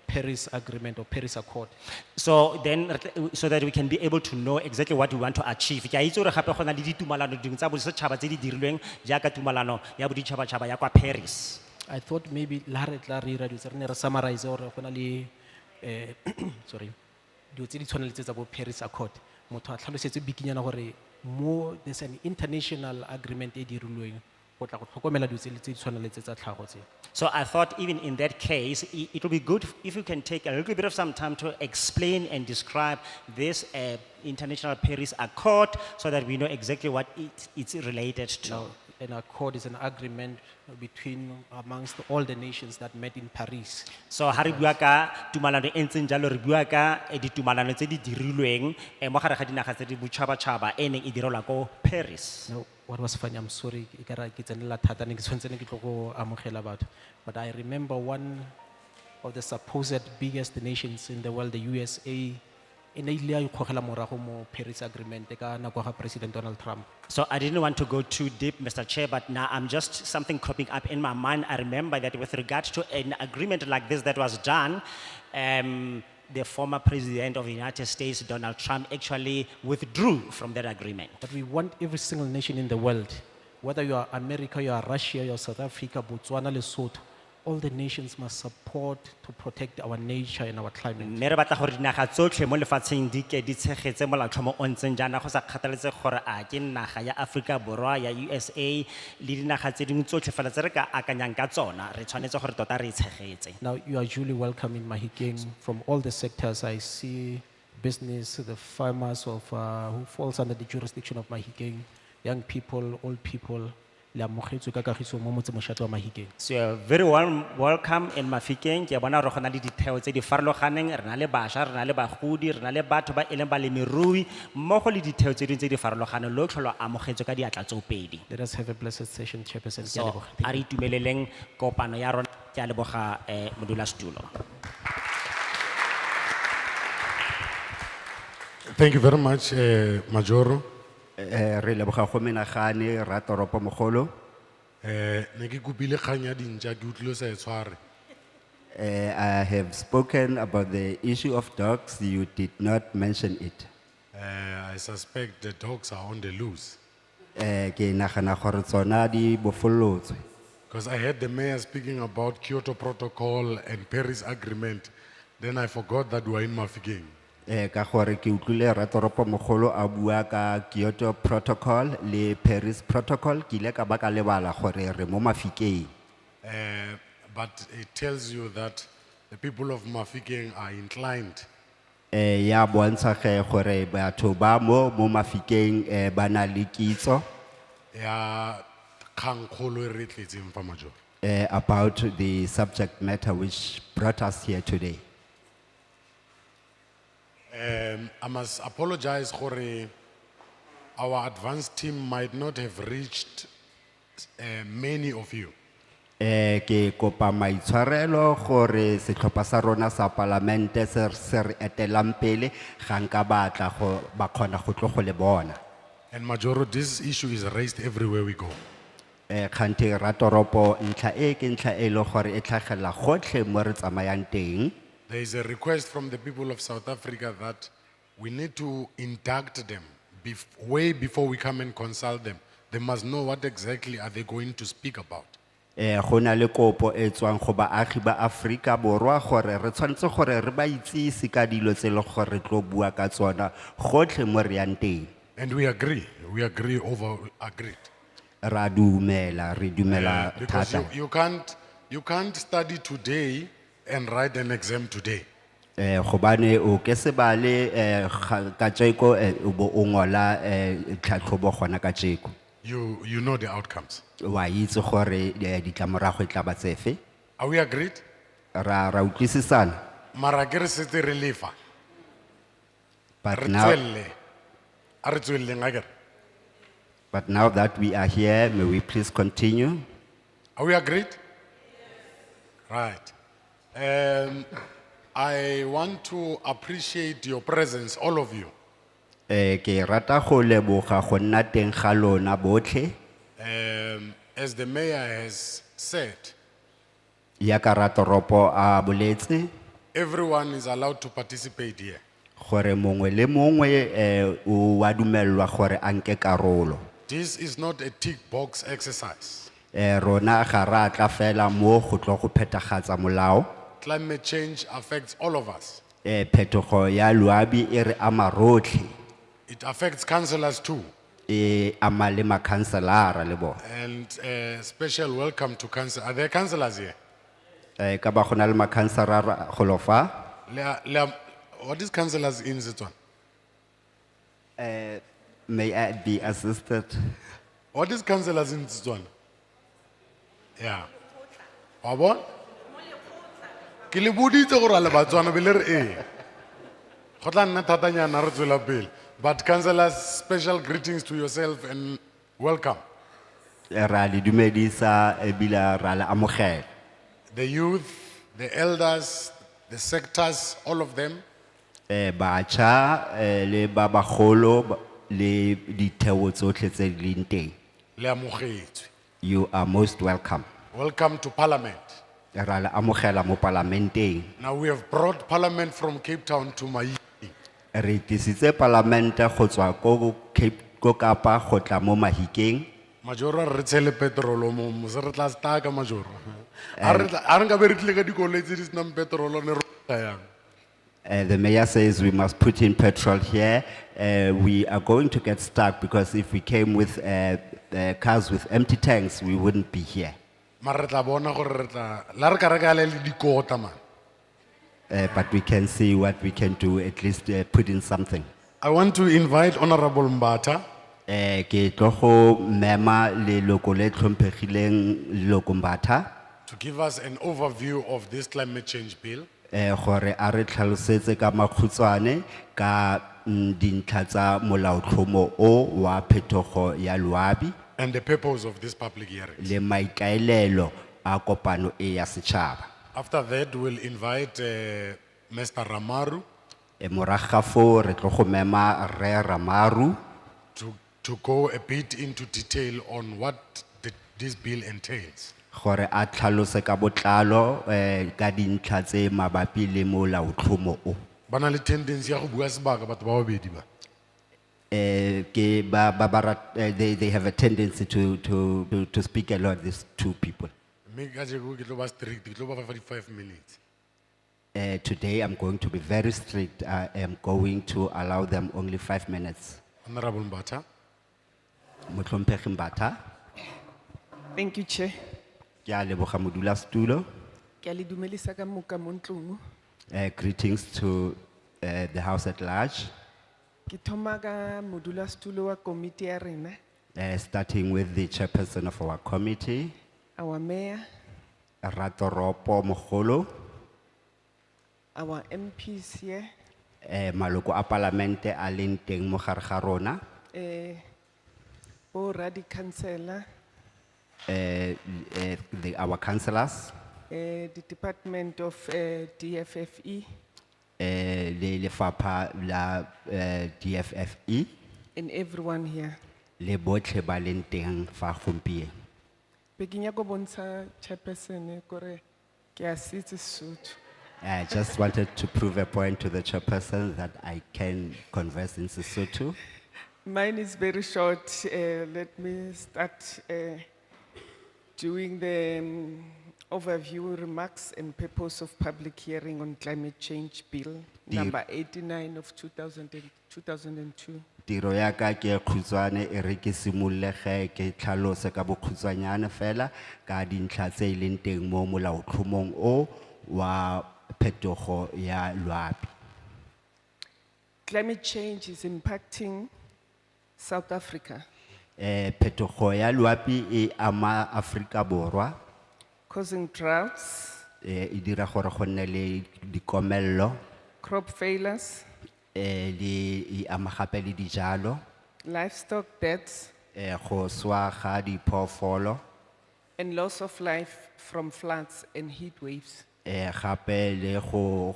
Paris Agreement or Paris Accord. So then, so that we can be able to know exactly what we want to achieve. Ke a itse gore gape go na le ditumalano dingwe tsa bosetšhaba tse di dirilweng jaaka tumalano ya boditšhabatšhaba ya kwa Paris. I thought maybe la re tla re ira dilo tse re ne re summarize gore go na le sorry dilo tse di tshwana le tse tsa bo Paris Accord. Motho a tlhalosetse bikinyana gore mo there's an international agreement e dirilweng go tla go tlhokomela dilo tse di tshwana le tse tsa tlhago tse. So I thought even in that case, it will be good if you can take a little bit of some time to explain and describe this International Paris Accord so that we know exactly what it's related to. Now, an accord is an agreement between amongst all the nations that met in Paris. So ha re bua ka tumalano e ntseng jalo re bua ka ditumalano tse di dirilweng mo gare ga dinaga tse di botšhabatšhaba e neng e direlwa ko Paris. No, what was funny, I'm sorry, ikara ke tsenela thata ne ke tshwanetse ne ke tlo go amogela batho. But I remember one of the supposed biggest nations in the world, the USA, e ne ile a ikgogela morago mo Paris Agreement ka nako ga President Donald Trump. So I didn't want to go too deep, Mr. Chair, but now I'm just something cropping up in my mind. I remember that with regard to an agreement like this that was done, the former president of the United States, Donald Trump, actually withdrew from that agreement. But we want every single nation in the world, whether you are America, you are Russia, you are South Africa, Botswana, Lesotho, all the nations must support to protect our nature and our climate. Mme re batla gore dinaga tsotlhe mo lefatsheng di ke di tshegetse molaotlhomo o ntseng jaana go sa kgathaletse gore a ke naga ya Aforika Borwa ya USA le dinaga tse dingwe tsotlhe fela tse re ka akanyang ka tsona re tshwanetse gore tota re tshegetse. Now, you are duly welcome in Mahikeng from all the sectors. I see business, the farmers of who falls under the jurisdiction of Mahikeng, young people, old people. Le amogetswe ka kagiso mo motse mošate wa Mahikeng. So you're very welcome in Mahikeng. Ke bona re go na le ditheo tse di farologaneng, re na le bašwa, re na le bagodi, re na le batho ba e leng balemirui mmogo le ditheo tse dingwe tse di farologaneng lotlhe lo amogetswe ka diatla tsoopedi. Let us have a blessed session, Chairperson. Ke a So leboga. a re itumeleleng kopano ya rona. Ke a leboga modulasetulo. Thank you very much, Majoro. Re leboga go menagane ra toropo mogolo. Ne ke kopile kgang ya dintja ke utlwile o sa e tshware. I have spoken about the issue of dogs. You did not mention it. I suspect the dogs are on the loose. Ke nagana gore tsona di bofolotswe. Because I heard the mayor speaking about Kyoto Protocol and Paris Agreement. Then I forgot that we were in Mahikeng. Ka gore ke utlwile ra toropo mogolo a bua ka Kyoto Protocol le Paris Protocol ke ile ka ba ka lebala gore re mo Mafikeng. But it tells you that the people of Mahikeng are inclined Ya bontsha ge gore batho ba mo Mafikeng ba na le kitso ya kgang kgolo e re tletseng fa Majoro. about the subject matter which brought us here today. I must apologize for our advanced team might not have reached many of you. Ke kopa maitshwarelo gore setlhopha sa rona sa palamente se re etelang pele ga nka batla go ba kgona go tlo go le bona. And Majoro, this issue is raised everywhere we go. Kgante ra toropo ntlha e ke ntlha e le gore e tlhagela gotlhe mo re tsamayang teng. There is a request from the people of South Africa that we need to induct them way before we come and consult them, they must know what exactly are they going to speak about. Go na le kopo e tswang go baagi ba Afrika Borwa gore re tshwanetse gore re ba itsisi ka dilo tse e leng gore re tlo bua ka tsona gotlhe mo re yang teng. And we agree agreed. Ra dumela, re dumela Because thata. you can't study today and write an exam today. Gobane o ke se bale ka tsheko o bo o ngola tlhatlhobo gona ka tsheko. You know the outcomes. Wa itse gore ditlamorago e tla ba tsefe. Are we agreed? Ra utlwisisana. Mara ke re setse re lefa. But Re now, tswelle. A re tswelleng akere. but now that we are here, may we please continue. Are we agreed? Right. I want to appreciate your presence, all of you. Ke rata go leboga go nna teng ga lona botlhe. As the mayor has said, Ya ka ratoropo a boletse everyone is allowed to participate here. gore mongwe le mongwe o wa dumelwa gore a nke karolo. This is not a tick box exercise. Rona ga ra tla fela mo go tlo go phetagatsa molao. Climate change affects all of us. Phetogo ya loabi e re ama rotlhe. It affects councillors too. E ama le makhanselara le bona. And special welcome to council. Are there councillors here? Ka ba go na le makhanselara go lo fa. What is councillors in Setswana? May I be assisted? What is councillors in Setswana? Yeah. Wa bona? Ke le boditse gore le Batswana be le re e. Go tla nna thatanyana re tswela pele. But councillors, special greetings to yourself and welcome. Ra le dumedisa ebile ra le amogela. The youth, the elders, the sectors, all of them. Bacha le ba bagolo le ditheo tsotlhe tse di leng teng. Le amogetswe. You are most welcome. Welcome to Parliament. Ra le amogela mo parlamenteng. Now we have brought Parliament from Cape Town to Mahikeng. Re tisitse parlamente go tswa ko Kapa go tla mo Mahikeng. Majora re tshele petrol mo mo se re tla staka majora. A re nka be re tlile ka dikoloi tse di senang petrol ne ro yang. The mayor says we must put in petrol here. We are going to get stuck because if we came with cars with empty tanks, we wouldn't be here. Mara re tla bona gore re tla la re ka reka le dikota man. But we can see what we can do, at least put in something. I want to invite Honorable Mbata Ke tlo go mema leloko le tlhompegileng leloko Mbatha, to give us an overview of this climate change bill gore a re tlhalosetse ka makhutswane ka dintlha tsa molaotlhomo o wa phetogo ya loabi and the purpose of this public hearing. le maikaelelo a kopano e ya setšhaba. After that, we'll invite Mr. Ramaru Morago ga foo re tlo go mema Rre Ramaru to go a bit into detail on what this bill entails. gore a tlhalose ka botlalo ka dintlha tse mabapi le molaotlhomo o. Bana le tendency ya go bua sebaka batho ba babedi ba. They have a tendency to speak a lot, these two people. Mme ka jeko ke tlo ba strict, ke tlo ba fa 45 minutes. Today I'm going to be very strict. I am going to allow them only 5 minutes. Honorable Mbata. Motlhomphegi Mbatha, Thank you, Chair. ke a leboga modulasetulo. Ke a le dumelisa ka moka mo ntlong. Greetings to the house at large, Ke thoma ka modulasetulo wa komiti ya rena, starting with the chairperson of our committee, our mayor, Ratoropo Mogolo, our MPs here, maloko a parlamente a leng teng mo gare ga rona, bo radi councillor, our councillors, the Department of DFFE, le lefapha la DFFE, and everyone here. le botlhe ba leng teng fa gompieno. Be ke nyaka go bontsha chairperson gore ke a se itse Sesotho. I just wanted to prove a point to the chairperson that I can converse in Sesotho. Mine is very short. Let me start doing the overview remarks and purpose of public hearing on climate change bill number 89 of 2002. Tiro ya ka ke khutshwane e re ke simolle ge ke tlhalose ka bokhutswanyane fela ka dintlha tse e leng teng mo molaotlhomong o wa phetogo ya loapi. Climate change is impacting South Africa, Phetogo ya loapi e ama Afrika Borwa, causing droughts, e dira gore go nne le dikomello, crop failures, e ama gape le dijalo, livestock deaths, go swa ga diphoofolo, and loss of life from floods and heat waves. gape le go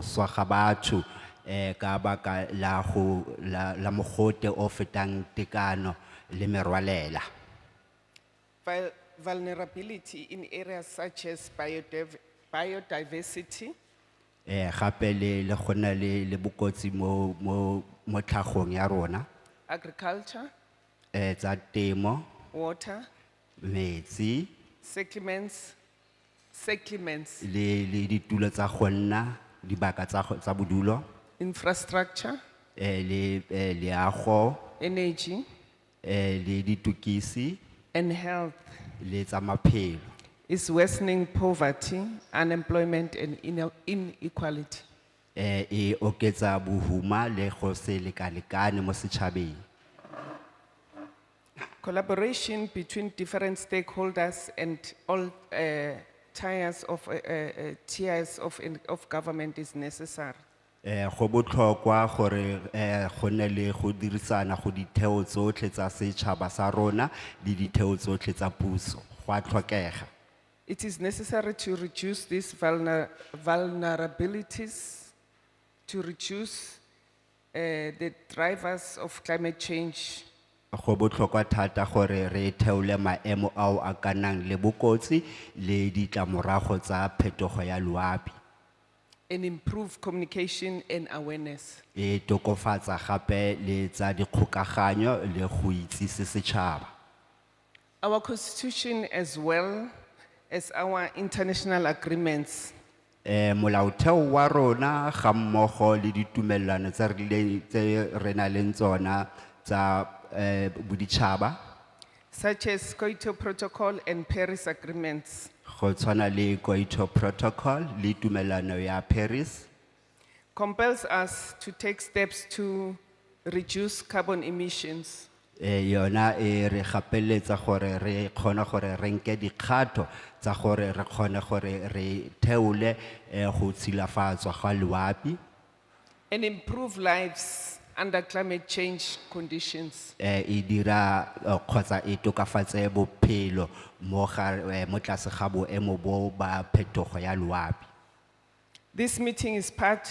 swa ga batho ka baka la mogote o fetang tekano le merwalela. Vulnerability in areas such as biodiversity, Gape le go nna le bokotsi mo tlhagong ya rona, agriculture, tsa temo, water, metsi, settlements, le ditulo tsa go nna, dibaka tsa bodulo, infrastructure, le leago, energy, le ditukisi, and health le tsa maphelo. is worsening poverty, unemployment, and inequality. E oketsa bohuma le go se lekalekane mo setšhabeng. Collaboration between different stakeholders and all tiers of government is necessary. Go botlhokwa gore go nne le go dirisana go ditheo tsotlhe tsa setšhaba sa rona le ditheo tsotlhe tsa puso, go a tlhokega. It is necessary to reduce these vulnerabilities, to reduce the drivers of climate change, Go botlhokwa thata gore re theole maemo ao a ka nnang le bokotsi le ditlamorago tsa phetogo ya loapi. and improve communication and awareness. E tokofatsa gape le tsa dikgokaganyo le go itsise setšhaba. Our constitution as well as our international agreements Molaotheo wa rona ga mmogo le ditumellano tse re nang le tsona tsa boditšhaba, such as Kyoto Protocol and Paris agreements go tshwana le Kyoto Protocol le tumellano ya Paris, compels us to take steps to reduce carbon emissions, yona e re gapeletsa gore re kgone gore re nke dikgato tsa gore re kgone gore re theole go tshilafatswa ga loapi, and improve lives under climate change conditions. e dira kgotsa e tokafatse bophelo mo tlase ga boemo bo ba phetogo ya loapi. This meeting is part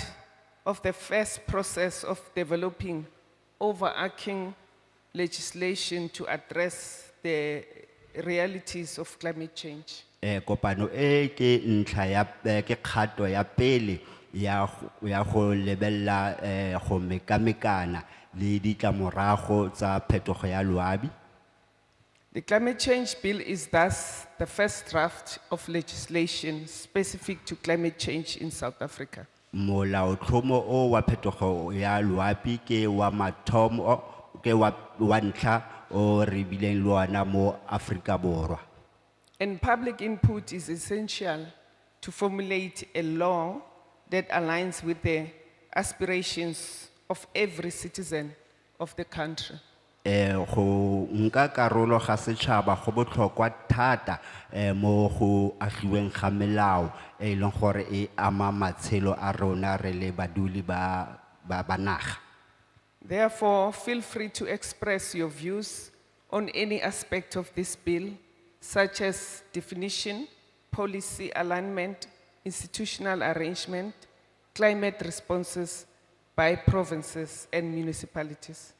of the first process of developing overarching legislation to address the realities of climate change. Kopano e ke ntlha ya ke kgato ya pele ya go lebella go mekamekana le ditlamorago tsa phetogo ya loapi. The climate change bill is thus the first draft of legislation specific to climate change in South Africa. Molaotlhomo o wa phetogo ya loapi ke wa mathomo ke wa ntlha o re bileng le ona mo Afrika Borwa. And public input is essential to formulate a law that aligns with the aspirations of every citizen of the country. Go nka karolo ga setšhaba go botlhokwa thata mo go agiweng ga melao e leng gore e ama matshelo a rona re le baduli ba naga. Therefore, feel free to express your views on any aspect of this bill, such as definition, policy alignment, institutional arrangement, climate responses by provinces and municipalities.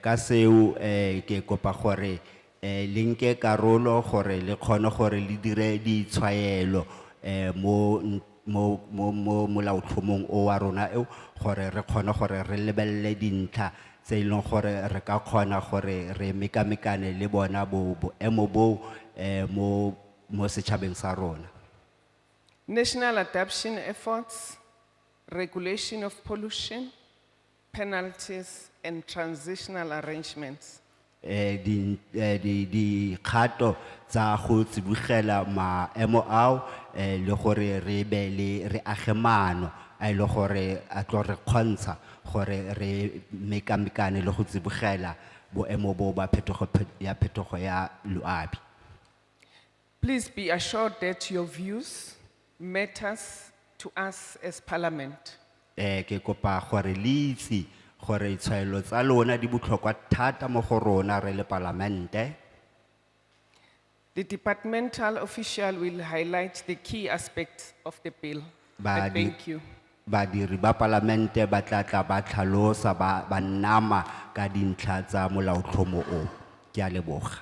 Ka seo ke kopa gore le nke karolo gore le kgone gore le dire ditshwaelo mo molaotlhomong o wa rona eo gore re kgone gore re lebelle dintlha tse e leng gore re ka kgona gore re mekamekane le bona boemo bo mo setšhabeng sa rona. National adoption efforts, regulation of pollution, penalties, and transitional arrangements. Di kgato tsa go tsibogela maemo ao le gore re be le re age maano a ile gore a tlo re kgontsha gore re mekamekane le go tsibogela boemo bo ba phetogo ya loapi. Please be assured that your views matters to us as Parliament. Ke kopa gore le itse gore tshwaelo tsa lona di botlhokwa thata mo go rona re le Palamente. The departmental official will highlight the key aspects of the bill. I Badi- thank you. Badiri ba Palamente ba tla tla ba tlhalosa ba nama ka dintlha tsa molaotlhomo o. Ke a leboga.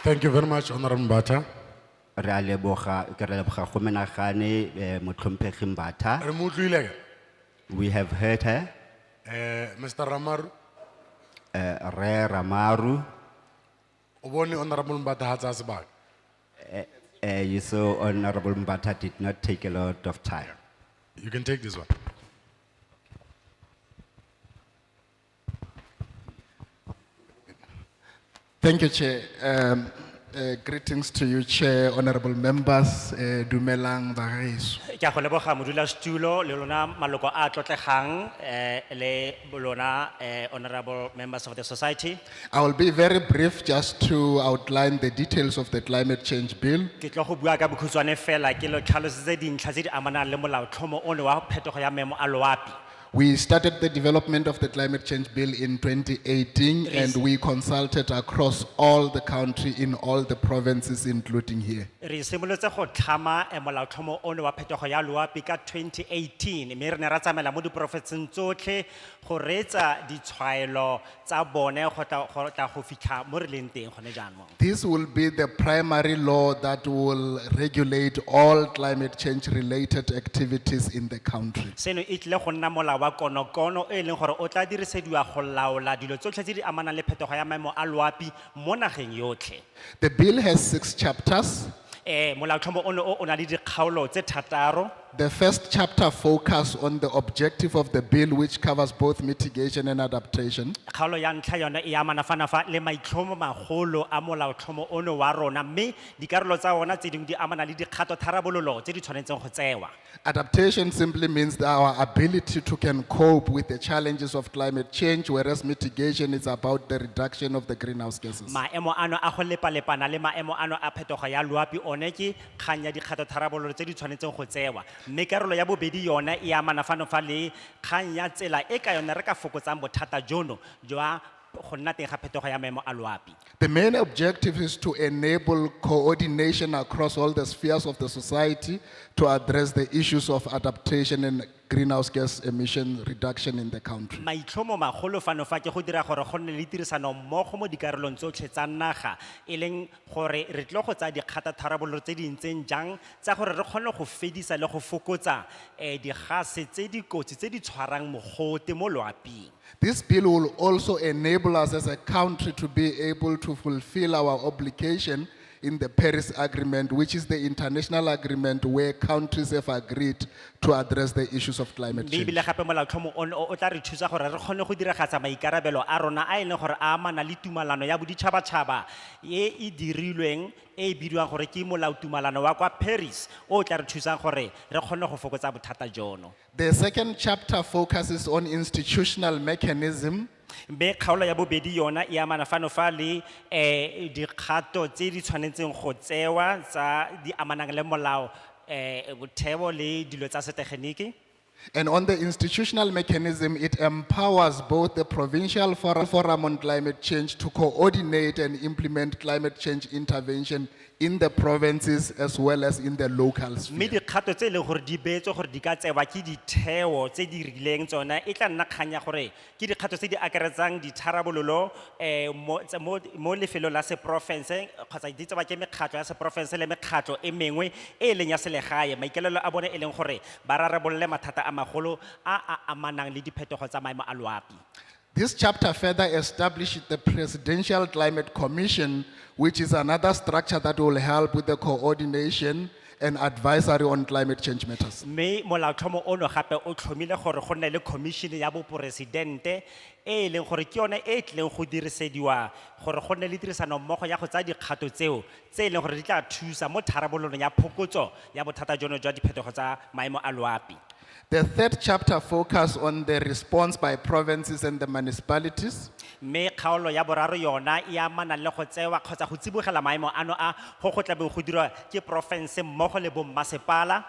Thank you very much, Honorable Mbata. Re a leboga ke re leboga go menagane motlhomphegi Mbatha. Re mo utlwile ke? We have heard her. Mr. Ramaru, Re Ramaru. o bone Honorable Mbata ha tsa sebaka. You saw Honorable Mbatha did not take a lot of time. You can take this one. Thank you, Chair. Greetings to you, Chair, honorable members, dumelang bagaetsho. Ke a go leboga modulasetulo le lona maloko a tlotlegang le lona honorable members of the society. I will be very brief just to outline the details of the climate change bill. Ke tlo go bua ka bokhutshwane fela ke lo tlhalosetse dintlha tse di amanang le molaotlhomo ono wa phetogo ya maemo a loapi. We started the development of the climate change bill in 2018 and we consulted across all the country in all the provinces, including here. Re simolotse go tlhama molaotlhomo ono wa phetogo ya loapi ka 2018 mme re ne ra tsamela mo diporofenseng tsotlhe go reetsa ditshwaelo tsa bone go tla go fitlha mo re leng teng gone jaanong. This will be the primary law that will regulate all climate change related activities in the country. Seno e tlile go nna molao wa konokono e leng gore o tla dirisediwa go laola dilo tsotlhe tse di amanang le phetogo ya maemo a loapi mo nageng yotlhe. The bill has 6 chapters. Molaotlhomo ono o na le dikgaolo tse thataro. The first chapter focuses on the objective of the bill, which covers both mitigation and adaptation. Kgaolo ya ntlha yona e amana fanafa le maitlhomo magolo a molaotlhomo ono wa rona mme dikarolo tsa ona tse dingwe di amana le dikgato tharabololo tse di tshwanetseng go tsewa. Adaptation simply means that our ability to can cope with the challenges of climate change, whereas mitigation is about the reduction of the greenhouse gases. Maemo ano a go lepalepana le maemo ano a phetogo ya loapi one ke kgang ya dikgato tharabololo tse di tshwanetseng go tsewa. Mme karolo ya bobedi yona e amana fanofa le kgang ya tsela e ka yona re ka fokotsang bothata jono jwa go nna teng ga phetogo ya maemo a loapi. The main objective is to enable coordination across all the spheres of the society to address the issues of adaptation and greenhouse gas emission reduction in the country. Maitlhomo magolo fanofa ke go dira gore go nne le tirisano mmogo mo dikarolong tsotlhe tsa naga e leng gore re tlo go tsa dikgata tharabololo tse di ntseng jang tsa gore re kgone go fedisa le go fokotsa digase tse di kotsi tse di tshwarang mogote mo loaping. This bill will also enable us as a country to be able to fulfill our obligation in the Paris Agreement, which is the international agreement where countries have agreed to address the issues of climate Mme change. ebile gape molaotlhomo ono o tla re thusa gore re kgone go diragatsa maikarabelo a rona a e leng gore a amana le tumalano ya boditšhabatšhaba e e dirilweng e bidiwang gore ke molaotumalano wa kwa Paris o tla re thusang gore re kgone go fokotsa bothata jono. The second chapter focuses on institutional mechanism Mme kgaolo ya bobedi yona e amana fanofa le dikgato tse di tshwanetseng go tsewa tsa di amanang le molao botheo le dilo tsa setegeniki. And on the institutional mechanism, it empowers both the Provincial Forum on Climate Change to coordinate and implement climate change intervention in the provinces as well as in the local mme sphere. dikgato tse e leng gore di beetswe gore di ka tsewa ke ditheo tse di rileng tsona e tla nna kgang ya gore ke dikgato tse di akaretsang ditharabololo mo lefelong la seporofense kgotsa di tsewa ke mekgatlho ya seporofense le mekgatlho e mengwe e leng ya selegae maikaelelo a bone e leng gore ba rarabolole mathata a magolo a amanang le diphetogo tsa maemo a loapi. This chapter further established the Presidential Climate Commission, which is another structure that will help with the coordination and advisory on climate change matters. mme molaotlhomo ono gape o tlhomile gore go nne le commission ya boporesidente e leng gore ke yone e tlileng go dirisediwa gore go nne le tirisano mmogo ya go tsaya dikgato tseo tse e leng gore di tla thusa mo tharabololong ya phokotso ya bothata jono jwa diphetogo tsa maemo a loapi. The third chapter focuses on the response by provinces and the municipalities. mme kgaolo ya boraro yona e amana le go tsewa kgotsa go tsibogela maemo ano a go tlabeng go dirwa ke porofense mmogo le bommasepala.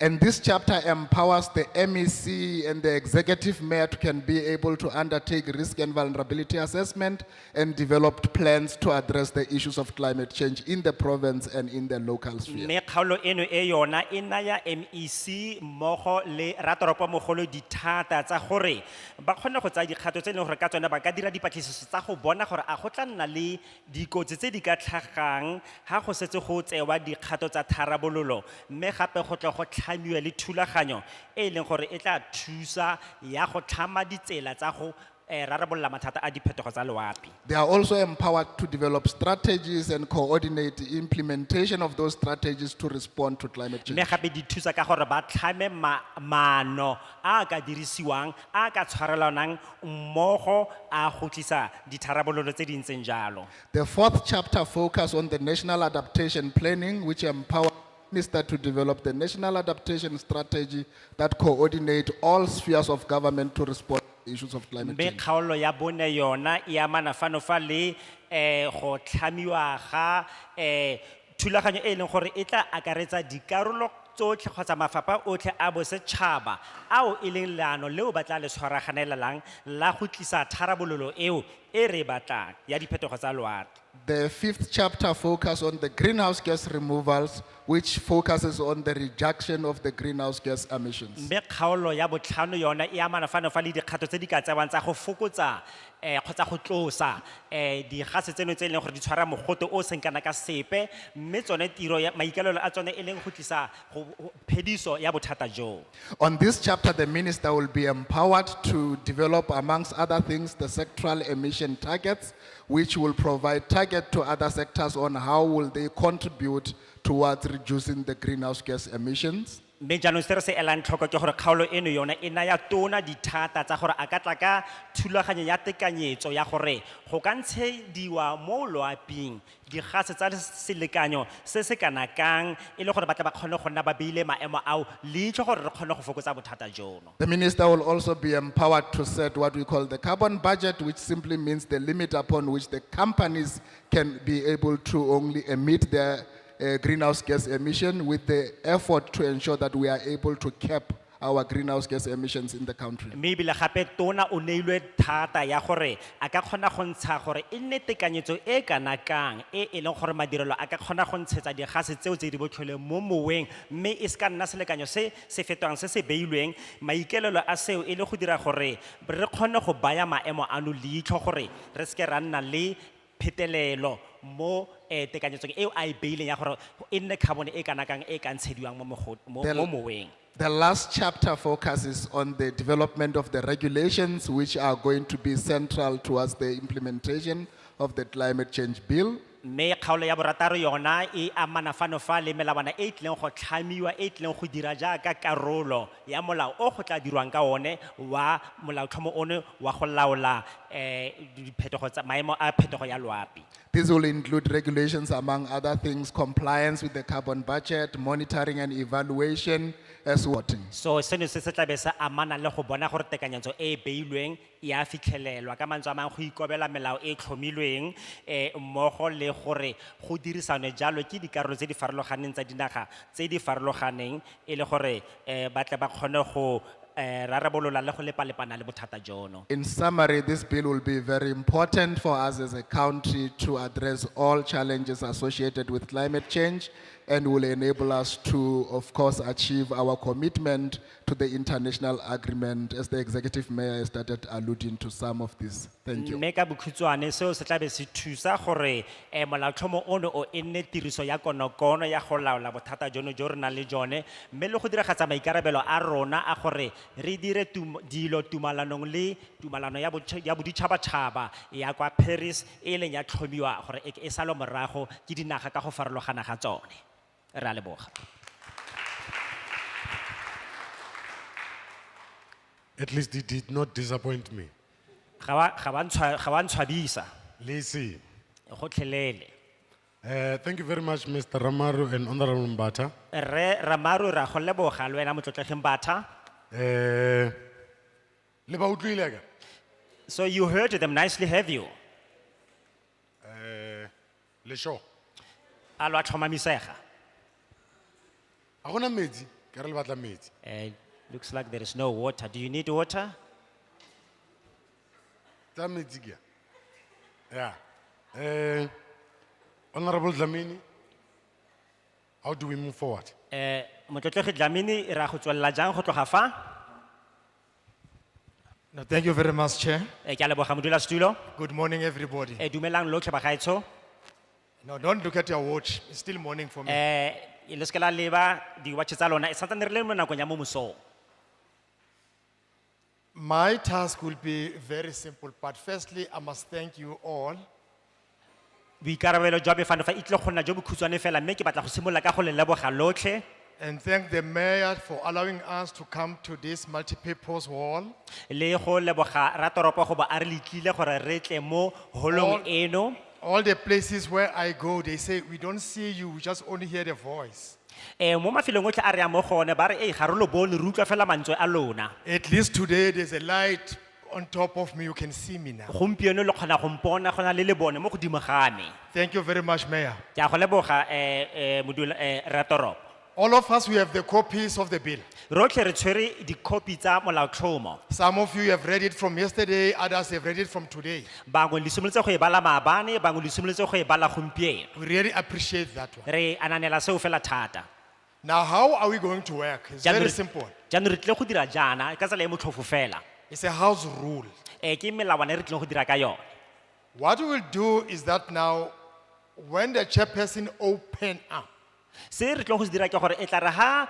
And this chapter empowers the MEC and the executive mayor to can be able to undertake risk and vulnerability assessment and develop plans to address the issues of climate change in the province and in the local sphere. mme kgaolo eno e yona e naya MEC mmogo le ratoropo mogolo dithata tsa gore ba kgone go tsaya dikgato tse e leng gore ka tsone ba ka dira dipatlisiso tsa go bona gore a go tla nna le dikotsi tse di ka tlhagang ha go setse go tsewa dikgato tsa tharabololo mme gape go tle go tlhamiwe le thulaganyo e leng gore e tla thusa ya go tlhama ditsela tsa go rarabolla mathata a diphetogo tsa loapi. They are also empowered to develop strategies and coordinate the implementation of those strategies to respond to climate change. mme gape di thusa ka gore ba tlhame maano a ka dirisiwang a ka tshwarelanang mmogo a go tlisa ditharabololo tse di ntseng jalo. The fourth chapter focuses on the national adaptation planning, which empowers Minister to develop the national adaptation strategy that coordinate all spheres of government to respond to issues of climate mme change. kgaolo ya bone yona e amana fano fa le go tlhamiwa ga thulaganyo e leng gore e tla akaretsa dikarolo tsotlhe kgotsa mafapha otlhe a bosetšhaba ao e leng leano leo ba tla le tshwaraganelang la go tlisa tharabololo eo e re batlang ya diphetogo tsa loapi. The fifth chapter focuses on the greenhouse gas removals, which focuses on the reduction of the greenhouse gas emissions. mme kgaolo ya botlhano yona e amana fano fa le dikgato tse di ka tsewang tsa go fokotsa kgotsa go tlosa digase tseno tse e leng gore di tshwara mogote o seng kana ka sepe mme tsone tiro ya maikaelelo a tsone e leng go tlisa phediso ya bothata joo. On this chapter, the minister will be empowered to develop, amongst other things, the sectoral emission targets, which will provide target to other sectors on how will they contribute towards reducing the greenhouse gas emissions. mme jaanong se re se elang tlhoko ke gore kgaolo eno yona e naya tona dithata tsa gore a ka tla ka thulaganyo ya tekanyetso ya gore go ka ntshediwa mo loaping digase tsa selekanyo se se kana kang e le gore ba tla ba kgone go nna ba beile maemo ao leitlho gore re kgone go fokotsa bothata jono. The minister will also be empowered to set what we call the carbon budget, which simply means the limit upon which the companies can be able to only emit their greenhouse gas emission, with the effort to ensure that we are able to cap our greenhouse gas emissions in the country. mme ebile gape tona o neilwe thata ya gore a ka kgona go ntsha gore e nne tekanyetso e kana kang e e leng gore madirelo a ka kgona go ntshetsa digase tseo tse di botlhole mo moweng mme e se ka nna selekanyo se se fetwang se se beilweng maikaelelo a seo e le go dira gore re kgone go baya maemo ano leitlho gore re seke ra nna le phetelelo mo tekanyetsong eo a e beileng ya gore e nne carbon e kana kang e ka ntshediwang mo moweng. The last chapter focuses on the development of the regulations, which are going to be central towards the implementation of the climate change bill. mme kgaolo ya borataro yona e amana fano fa le melawana e tlileng go tlhamiwa e tlileng go dira jaaka karolo ya molao o go tla dirwang ka one wa molaotlhomo one wa go laola diphetogo tsa maemo a phetogo ya loapi. These will include regulations, among other things, compliance with the carbon budget, monitoring and evaluation, as voting. So seno se se tla be se amana le go bona gore tekanyetso e beilweng e a fitlhelelwa ka mantswe a mangwe go ikobela melao e tlhomilweng mmogo le gore go dirisane jalo ke dikarolo tse di farologaneng tsa dinaga tse di farologaneng e le gore ba tle ba kgone go rarabolola le go lepalepana le bothata jono. In summary, this bill will be very important for us as a country to address all challenges associated with climate change and will enable us to, of course, achieve our commitment to the international agreement, as the executive mayor started alluding to some of this. Thank you. Mme ka bokhutshwane seo se tla be se thusa gore molaotlhomo ono o e nne tiriso ya konokono ya go laola bothata jono jo re nang le jone mme le go diragatsa maikarabelo a rona a gore re dire dilo tumalanong le tumalano ya boditšhabatšhaba ya kwa Paris e leng ya tlhomiwa gore e salwe morago ke dinaga ka go farologana ga tsone. Re a leboga. At least it did not disappoint me. Ga wa ntshwabisa Listen. gotlhelele. Thank you very much, Mr. Ramaru and Honorable Mbata. Re Ramaru ra go leboga le wena motlotlegi Mbatha. Le ba utlwile ka? So you heard them, nicely have you. Le sho. A lo a tlhomamisega. A gona metsi, ke re le batla metsi. Looks like there is no water. Do you need water? Tsa metsi ke ya. Yeah. Honorable Dlamini, how do we move forward? Motlotlegi Dlamini ra go tswella jang go tloga fa? No, thank you very much, Chair. Ke a leboga modulasetulo. Good morning, everybody. Dumelang lotlhe bagaetsho. No, don't look at your watch. It's still morning for me. Le se ke la leba di-watch tsa lona e santsane re le mo nakong ya mo mosong. My task will be very simple, but firstly, I must thank you all Boikarabelo jwa befano fa e tle go nna jo bokhutshwane fela mme ke batla go simolola ka go le leboga lotlhe. and thank the mayor for allowing us to come to this multi-purpose hall. Le go leboga ratoropo go ba a re letlile gore re tle mo holong eno. All the places where I go, they say, we don't see you, we just only hear the voice. Mo mafelong otlhe a re ya mo gone ba re ga re lo bone re utlwa fela mantswe a lona. At least today, there's a light on top of me, you can see me now. Gompieno le kgona go mpona gona le le bone mo godimo ga me. Thank you very much, Mayor. Ke a go leboga modula ratoropo. All of us, we have the copies of the bill. Rotlhe re tshwere dikopi tsa molaotlhomo. Some of you have read it from yesterday, others have read it from today. Bangwe le simolotse go e bala maabane, bangwe le simolotse go e bala gompieno. We really appreciate that one. Re ananela seo fela thata. Now, how are we going to work? It's very simple. Jaanong re tlile go dira jaana ka tsela e motlhofo fela. It's a house rule. Ke melawana e re tlileng go dira ka yone. What we will do is that now, when the chairperson open up, Se re tlileng go se dira ke gore e tla re ha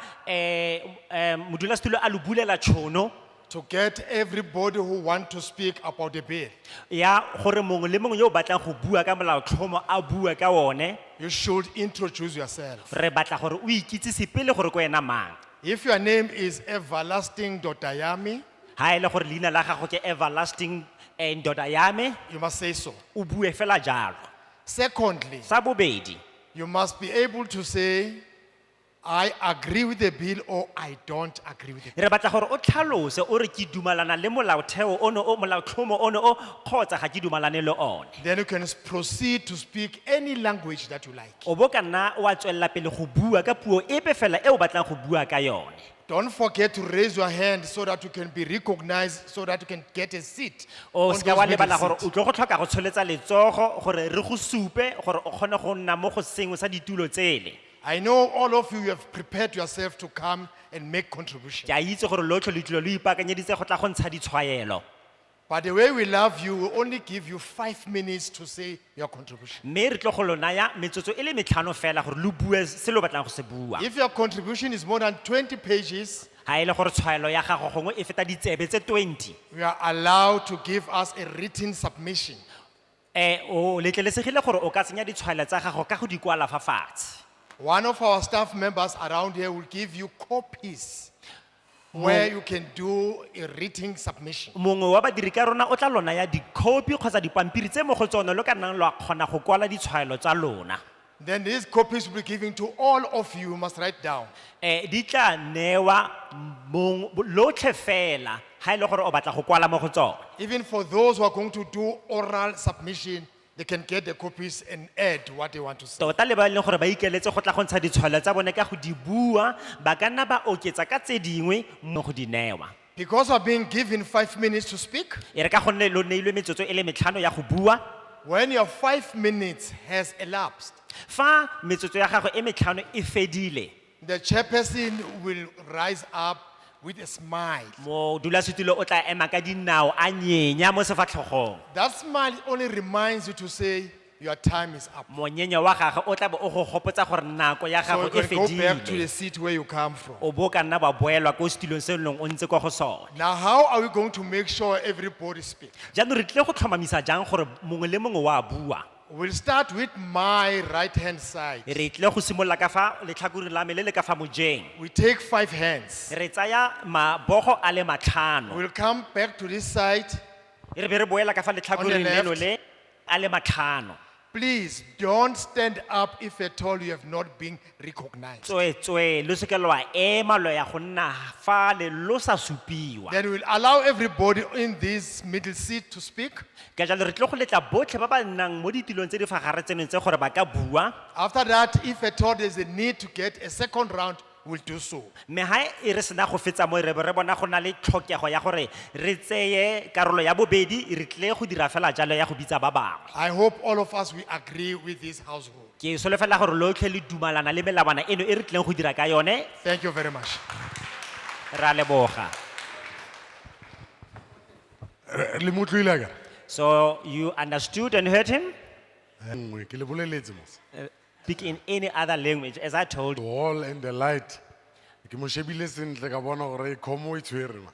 modulasetulo a lo bulela tšhono to get everybody who want to speak about the bill, ya gore mongwe le mongwe yo o batlang go bua ka molaotlhomo a bua ka one. you should introduce yourself. Re batla gore o ikitsise pele gore ko wena mang. If your name is Everlasting Dotayami, Ha e le gore leina la gago ke Everlasting ndoda ya me, you must say so. o bue fela jalo. Secondly, Sa bobedi, you must be able to say, I agree with the bill or I don't agree with the bill. re batla gore o tlhalose o re ke dumalana le molaotheo ono o molaotlhomo ono o kgotsa ga ke dumalane le one. Then you can proceed to speak any language that you like. O bo ka nna o a tswelela pele go bua ka puo epe fela e o batlang go bua ka yone. Don't forget to raise your hand so that you can be recognized, so that you can get a seat. O on se ka those wa middle lebala gore seats. o tlo go tlhoka go tsholetsa letsogo gore re go supe gore o kgone go nna mo go sengwe sa ditulo tsele. I know all of you have prepared yourself to come and make contribution. Ke a itse gore lotlhe le tlilo le ipaakanyeditse go tla go ntsha ditshwaelo. But the way we love you, we only give you 5 minutes to say your contribution. Mme re tlo go lo naya metsotso e le metlhano fela gore lo bue se lo batlang go se bua. If your contribution is more than 20 pages, Ha e le gore tshwaelo ya gago gongwe e feta ditsebe tse 20. you are allowed to give us a written submission. O letlelesegile gore o ka tsenya ditshwaelo tsa gago ka go di kwala fa fatshe. One of our staff members around here will give you copies where you can do a written submission. Mongwe wa badiri ka rona o tla lona ya dikhopi kgotsa dipampiri tse mo go tsone lo ka nnang lo a kgona go kwala ditshwaelo tsa lona. Then these copies will be given to all of you, you must write down. Di tla newa lotlhe fela ha e le gore o batla go kwala mo go tsone. Even for those who are going to do oral submission, they can get the copies and add what they want to say. Tota le ba leng gore ba ikeletse go tla go ntsha ditshwaelo tsa bone ka go di bua ba ka nna ba oketsa ka tse dingwe mo go di newa. Because of being given 5 minutes to speak, E re ka gonne lo neilwe metsotso e le metlhano ya go bua, when your 5 minutes has elapsed, fa metsotso ya gago e metlhano e fedile, the chairperson will rise up with a smile. modulasetulo o tla ema ka dinao a nyenya mo sefatlhogong. That smile only reminds you to say, your time is up. Monyenyo wa gagwe o tla be o go gopotsa gore nako ya So you gago e can go back to the fedile. seat where you come from. O bo ka nna ba boelwa ko setulong se leng o ntse kwa go sone. Now, how are we going to make sure everybody speaks? Jaanong re tlile go tlhomamisa jang gore mongwe le mongwe wa bua. We'll start with my right-hand side. Re tlile go simolola ka fa letlhakoreng la me le le ka fa mojeng. We take 5 hands. Re tsaya mabogo a le matlhano. We'll come back to this side. Re be re boela ka fa letlhakoreng le left. lo le a le matlhano. Please don't stand up if at all you have not been recognized. Tswe lo se ke lwa ema lo ya go nna fa le lo sa supiwa. Then we'll allow everybody in this middle seat to speak. Ka jalo re tlile go letla botlhe ba ba nnang mo ditilong tse di fa gare tseneng tse gore ba ka bua. After that, if at all there's a need to get a second round, we'll do so. Me ha e re sena go fetsa mo re be re bona go na le tlhokego ya gore re tseye karolo ya bobedi re tle go dira fela jalo ya go bitsa ba bangwe. I hope all of us we agree with this household. Ke solofela gore lotlhe le dumalana le melawana eno e re tleng go dira ka yone. Thank you very much. Ra leboga. Le motloile ka? So you understood and heard him? Nngwe, ke le boleletse mos. Speak in any other language, as I told The you. wall and the light. Ke mo shebile sentle ka bona gore e khomo e tshwere ma.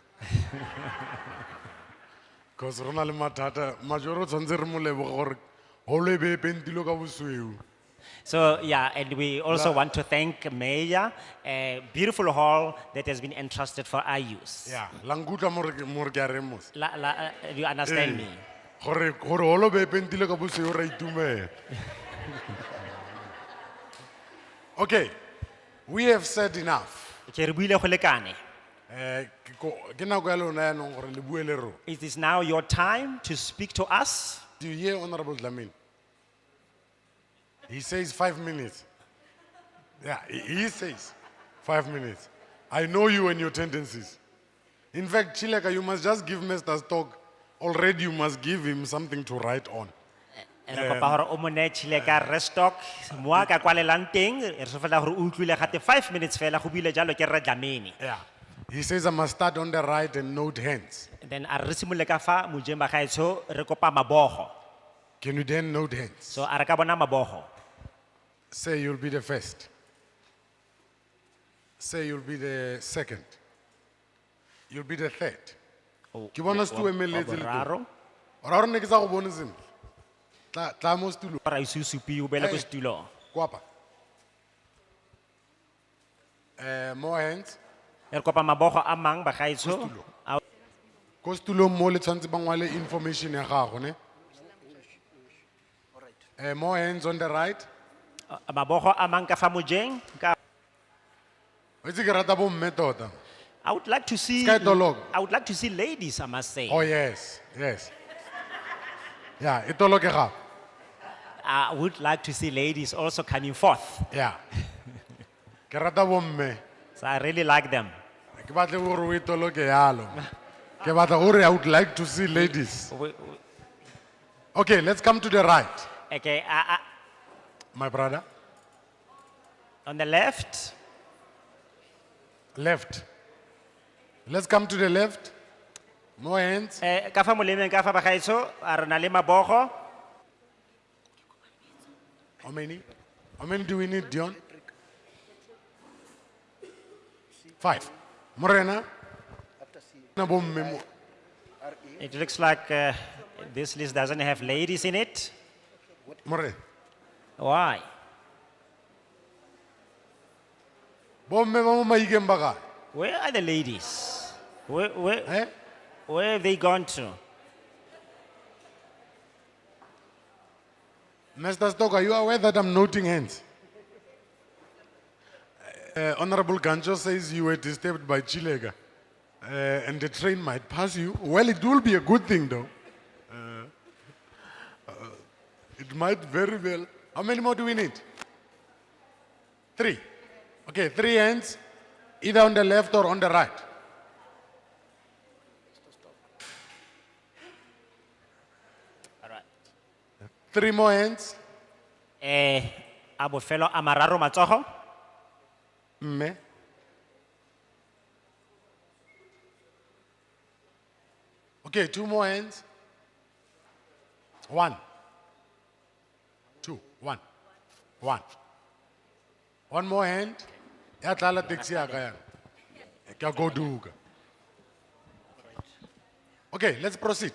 Because rona le mathata, majoro tshwantse re mo leboge gore holo e be e pentilo ka bosweu. So yeah, and we also want to thank Mayor, a beautiful hall that has been entrusted for our use. Yeah, la nkutla mo re ke a reng mos. Do you understand me? Gore holo be e pentile ka bosweu ra itumela. Okay, we have said enough. Ke re buile go lekane. Ke nako ya lona yaanong gore le bue le rona. It is now your time to speak to us. Do you hear Honorable Dlamini? He says 5 minutes. Yeah, he says 5 minutes. I know you and your tendencies. In fact, Chileka, you must just give Mr. Stock, already you must give him something to write on. Re kopa gore o mo ne tšhile ka restock mo a ka kwalelang teng re solofela gore o utlwile gate 5 minutes fela go buile jalo ke Rre Dlamini. Yeah. He says I must start on the right and note hands. Then a re simolole ka fa mojeng ba gaetsho re kopa mabogo. Can you then note hands? So a re ka bona mabogo. Say you'll be the first. Say you'll be the second. You'll be the third. Ke bona stu emeletse le Boraro. Ora re ne ke sa go bone sentle. Tla mo stulong. Ra isu supi o bele go Hey. setulong. Kwapa. More hands. Re kopa mabogo a mang ba gaetsho. Setulo. Ko stulong mo le tshwantse ba ngwale information ya gago ne. More hands on the right. Mabogo a mang ka fa mojeng ka Itse ke rata bo mme tota. I would like to see Sky Dolog. I would like to see ladies, I must say. Oh yes, yes. Yeah, e toloke gape. I would like to see ladies also coming forth. Yeah. Ke rata bo mme. So I really like them. Ke batle gore o e toloke yalo. Ke batla gore I would like to see ladies. Okay, let's come to the right. Okay, My brother. on the left, Left. Let's come to the left. More hands. ka fa molemeng ka fa ba gaetsho a re na le mabogo. How many? How many do we need, Dion? 5. Morena. Na bo mme mo. It looks like this list doesn't have ladies in it. Morena. Why? Bo mme ba mo Mahikeng ba kae? Where are the ladies? Eh? Where have they gone to? Mr. Stock, are you aware that I'm noting hands? Honorable Gancho says you were disturbed by Chilega and the train might pass you. Well, it will be a good thing though. It might very well. How many more do we need? 3. Okay, 3 hands, either on the left or on the right. 3 more hands. A bofelo a mararo matsogo. Mme. Okay, 2 more hands. 1. 2, 1. 1. 1 more hand. Ya tlala taxi ya ka yana. Ke a goduka. Okay, let's proceed.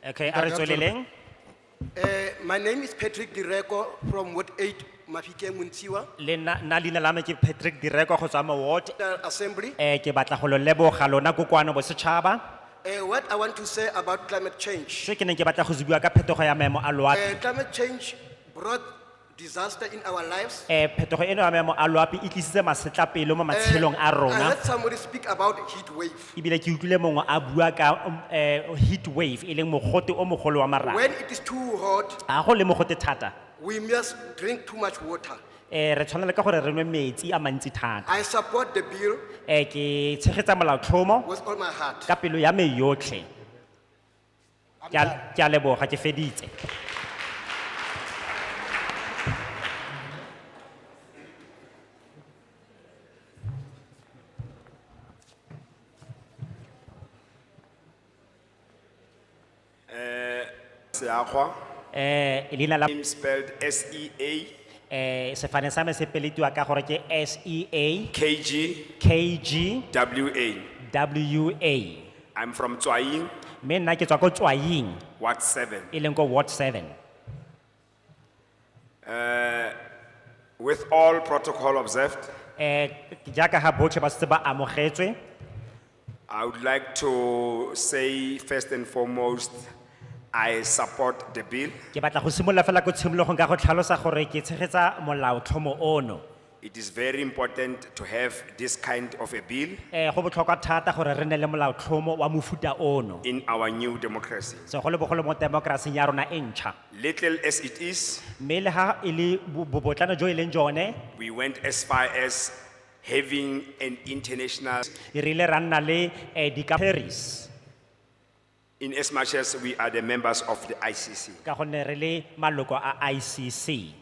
Okay, a re tsweleleng. My name is Patrick Direko from Ward 8, Mahikeng, Muntiwa, Le na leina la me ke Patrick Direko go tswa mo ward. Assembly. Ke batla go lo leboga lona kokoano bo setšhaba. What I want to say about climate change. Se ke neng ke batla go se bua ka phetogo ya maemo a loapi. Climate change brought disaster in our lives. Phetogo eno ya maemo a loapi e tlisitse masetlapelo mo matshelong a I rona. heard somebody speak about heat wave. Ebile ke utlwile mongwe a bua ka heat wave e leng mogote o mogolo wa marang. When it is too hot, A go le mogote thata. we must drink too much water. Re tshwanela ka gore re nwe metsi a mantsi thata. I support the bill Ke tshegetsa molaotlhomo with all my heart. ka pelo ya me yotlhe. Ke a leboga ke feditse. Seakwa, Leina la name spelled SEA, sefane sa me se peletiwa ka gore ke SEA KG, KG WA. WA. I'm from Tswaing, Me nna ke tswa ko Tswaing Ward 7. e leng ko Ward 7. With all protocol observed, Jaaka ha botlhe ba setse ba amogetswe. I would like to say first and foremost, I support the bill. Ke batla go simolola fela ko tshimologong ka go tlhalosa gore ke tshegetsa molaotlhomo ono. It is very important to have this kind of a bill Go botlhokwa thata gore re nne le molaotlhomo wa mofuta ono. in our new democracy. Segolobogolo mo temokerasing ya rona e ntšha. Little as it is, Mme le ha e le bobotlana jo e leng jone, we went as far as having an international, e rile ra nna le Fisheries in as much as we are the members of the ICC. ka gonne re le maloko a ICC.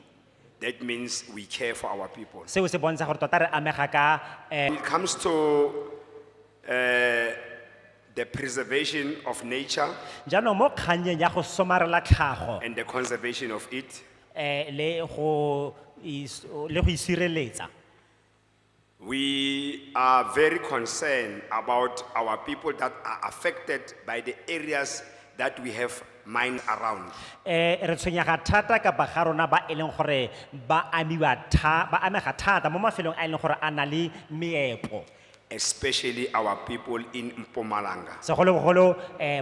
That means we care for our people. Seo se bontsha gore tota re amega ka When it comes to the preservation of nature jaanong mo kganyeng ya go somarela tlhago and the conservation of it, le go isireletsa. we are very concerned about our people that are affected by the areas that we have mines around. Re tshwenyega thata ka baga rona ba e leng gore ba amega thata mo mafelong a e leng gore a na le meepo. Especially our people in Mpumalanga, Segolobogolo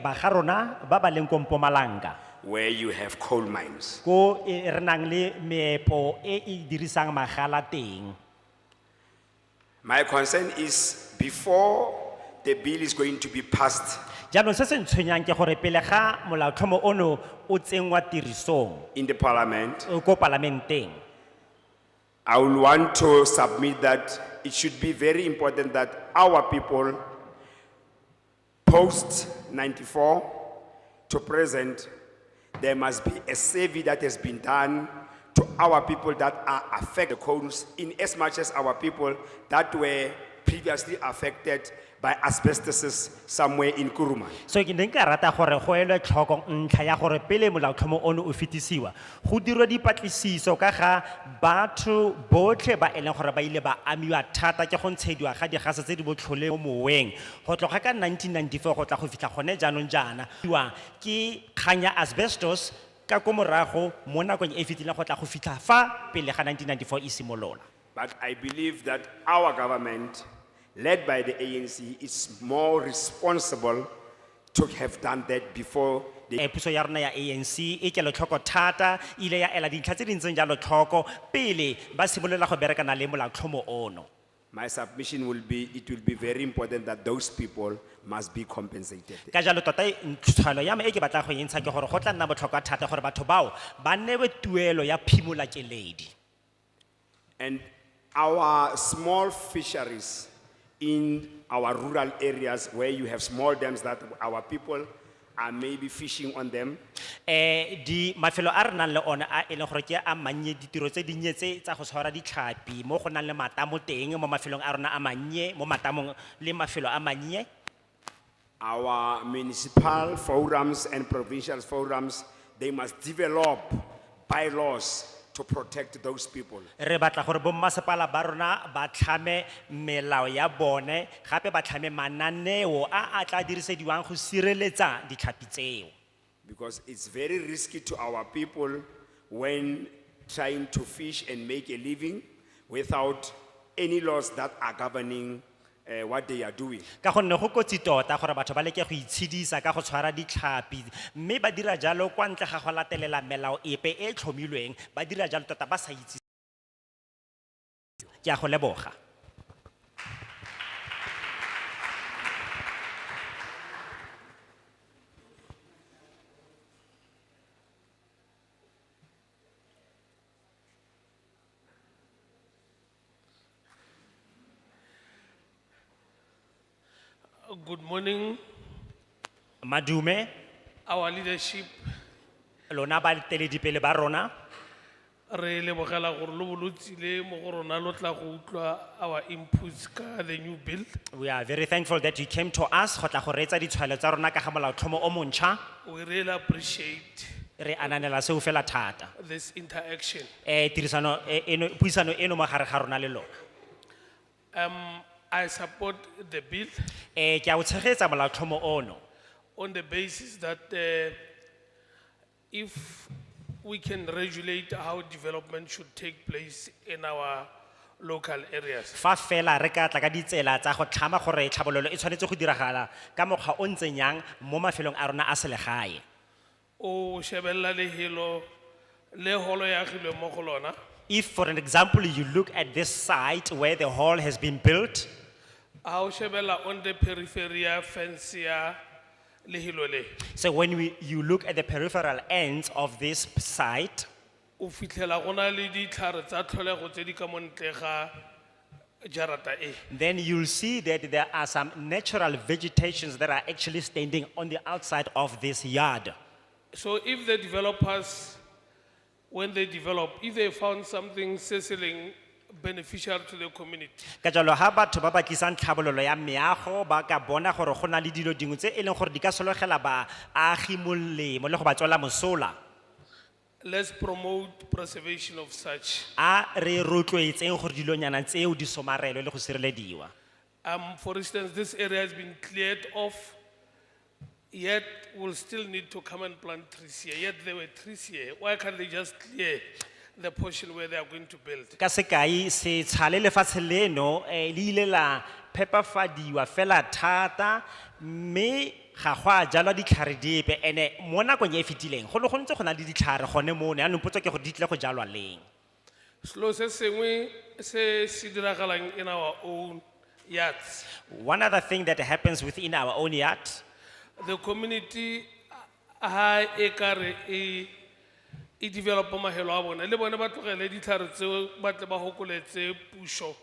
baga rona ba ba leng ko Mpumalanga where you have coal mines. ko re nang le meepo e dirisang magala teng. My concern is before the bill is going to be passed Jaanong se se ntshwenyang ke gore pele ga molaotlhomo ono o tsenngwa tirisong in the parliament, ko parlamenteng, I will want to submit that it should be very important that our people post 94 to present, there must be a survey that has been done to our people that are affected cones in as much as our people that were previously affected by asbestosis somewhere in Kuruma. so ke neng ka rata gore go elwe tlhoko ntlha ya gore pele molaotlhomo ono o fetisiwa go dirwe dipatlisiso ka ga batho botlhe ba e leng gore ba ile ba amiwa thata ke go ntshediwa ga digase tse di botlhole mo moweng go tloga ka 1994 go tla go fitlha gone jaanong jaana ke kgang ya asbestos ka ko morago mo nakong e fetileng go tla go fitlha fa pele ga 1994 e simolola. But I believe that our government, led by the ANC, is more responsible to have done that before the Puso ya rona ya ANC e kelotlhoko thata ile ya ela dintlha tse di ntseng jalo tlhoko pele ba simolola go berekana le molaotlhomo ono. My submission will be, it will be very important that those people must be compensated. Ka jalo tota tshwalo ya me e ke batla go e ntsha ke gore go tla nna botlhokwa thata gore batho bao ba newe tuelo ya phimola keledi. And our small fisheries in our rural areas where you have small dams that our people are maybe fishing on them. Di mafelo a re nang le ona a e leng gore ke a mannye ditiro tse dinnye tse tsa go tshwara ditlhapi mo go nang le matamo teng mo mafelong a rona a mannye mo matamong le mafelo a mannye. Our municipal forums and provincial forums, they must develop bylaws to protect those people. Re batla gore bo mmasepala ba rona ba tlhame melao ya bone gape ba tlhame mananeo a tla dirisediwang go sireletsa ditlhapi tseo. Because it's very risky to our people when trying to fish and make a living without any laws that are governing what they are doing. Ka gonne go kotsi tota gore batho ba leke go itshedisa ka go tshwara ditlhapi mme ba dira jalo kwa ntle ga go latelela melao epe e tlhomilweng ba dira jalo tota ba sa itse. Ke a go leboga. Good morning, Madume our leadership. lona ba teledipele ba rona Re lebogela gore lo bolotsile mo go rona lo tla go utlwa our inputs ka the new bill. we are very thankful that you came to us go tla go reetsa ditshwaelo tsa rona ka ga molaotlhomo o montšha. We really appreciate Re ananela seo fela thata. this interaction. Puisano eno mo gare ga rona le lona. I support the bill Ke a o tshegetsa molaotlhomo ono on the basis that if we can regulate how development should take place in our local areas. fa fela re ka tla ka ditsela tsa go tlhama gore tlhabololo e tshwanetse go diragala ka mokgwa o ntseng yang mo mafelong a rona a selegae. O shebella lehelo le holo ya agilwe mo go lona. If for an example you look at this site where the hall has been built, How shebella on the periphery ya fence ya lehelo le. so when you look at the peripheral ends of this site, O fitlhela go na le ditlhare tsa tlholego tse di ka mo ntle ga jarata e. then you'll see that there are some natural vegetations that are actually standing on the outside of this yard. So if the developers, when they develop, if they found something sizzling beneficial to the community, Ka jalo ha batho ba batlisang tlhabololo ya meago ba ka bona gore go na le dilo dingwe tse e leng gore di ka sologela baagi molemo le go ba tswela mosola, let's promote preservation of such. a re rotloetseng gore dilonyana tseo di somarelwe le go sirelediwa. For instance, this area has been cleared off, yet we'll still need to come and plant trees here. Yet there were trees here. Why can't they just clear the portion where they are going to build? Ka sekai se tshale lefatshe leno le ile la phepafadiwa fela thata mme ga go a jalwa ditlhare dipe ene mo nakong e fetileng go ne go ntse go na le ditlhare gone mo ne anong potso ke go di tle go jalwa leng. Selo se sengwe se se diragalang in our own yards. One other thing that happens within our own yard, The community ha e kare e develop mahelo a bona le bone ba tlogele ditlhare tseo ba tle ba hokoletse puso.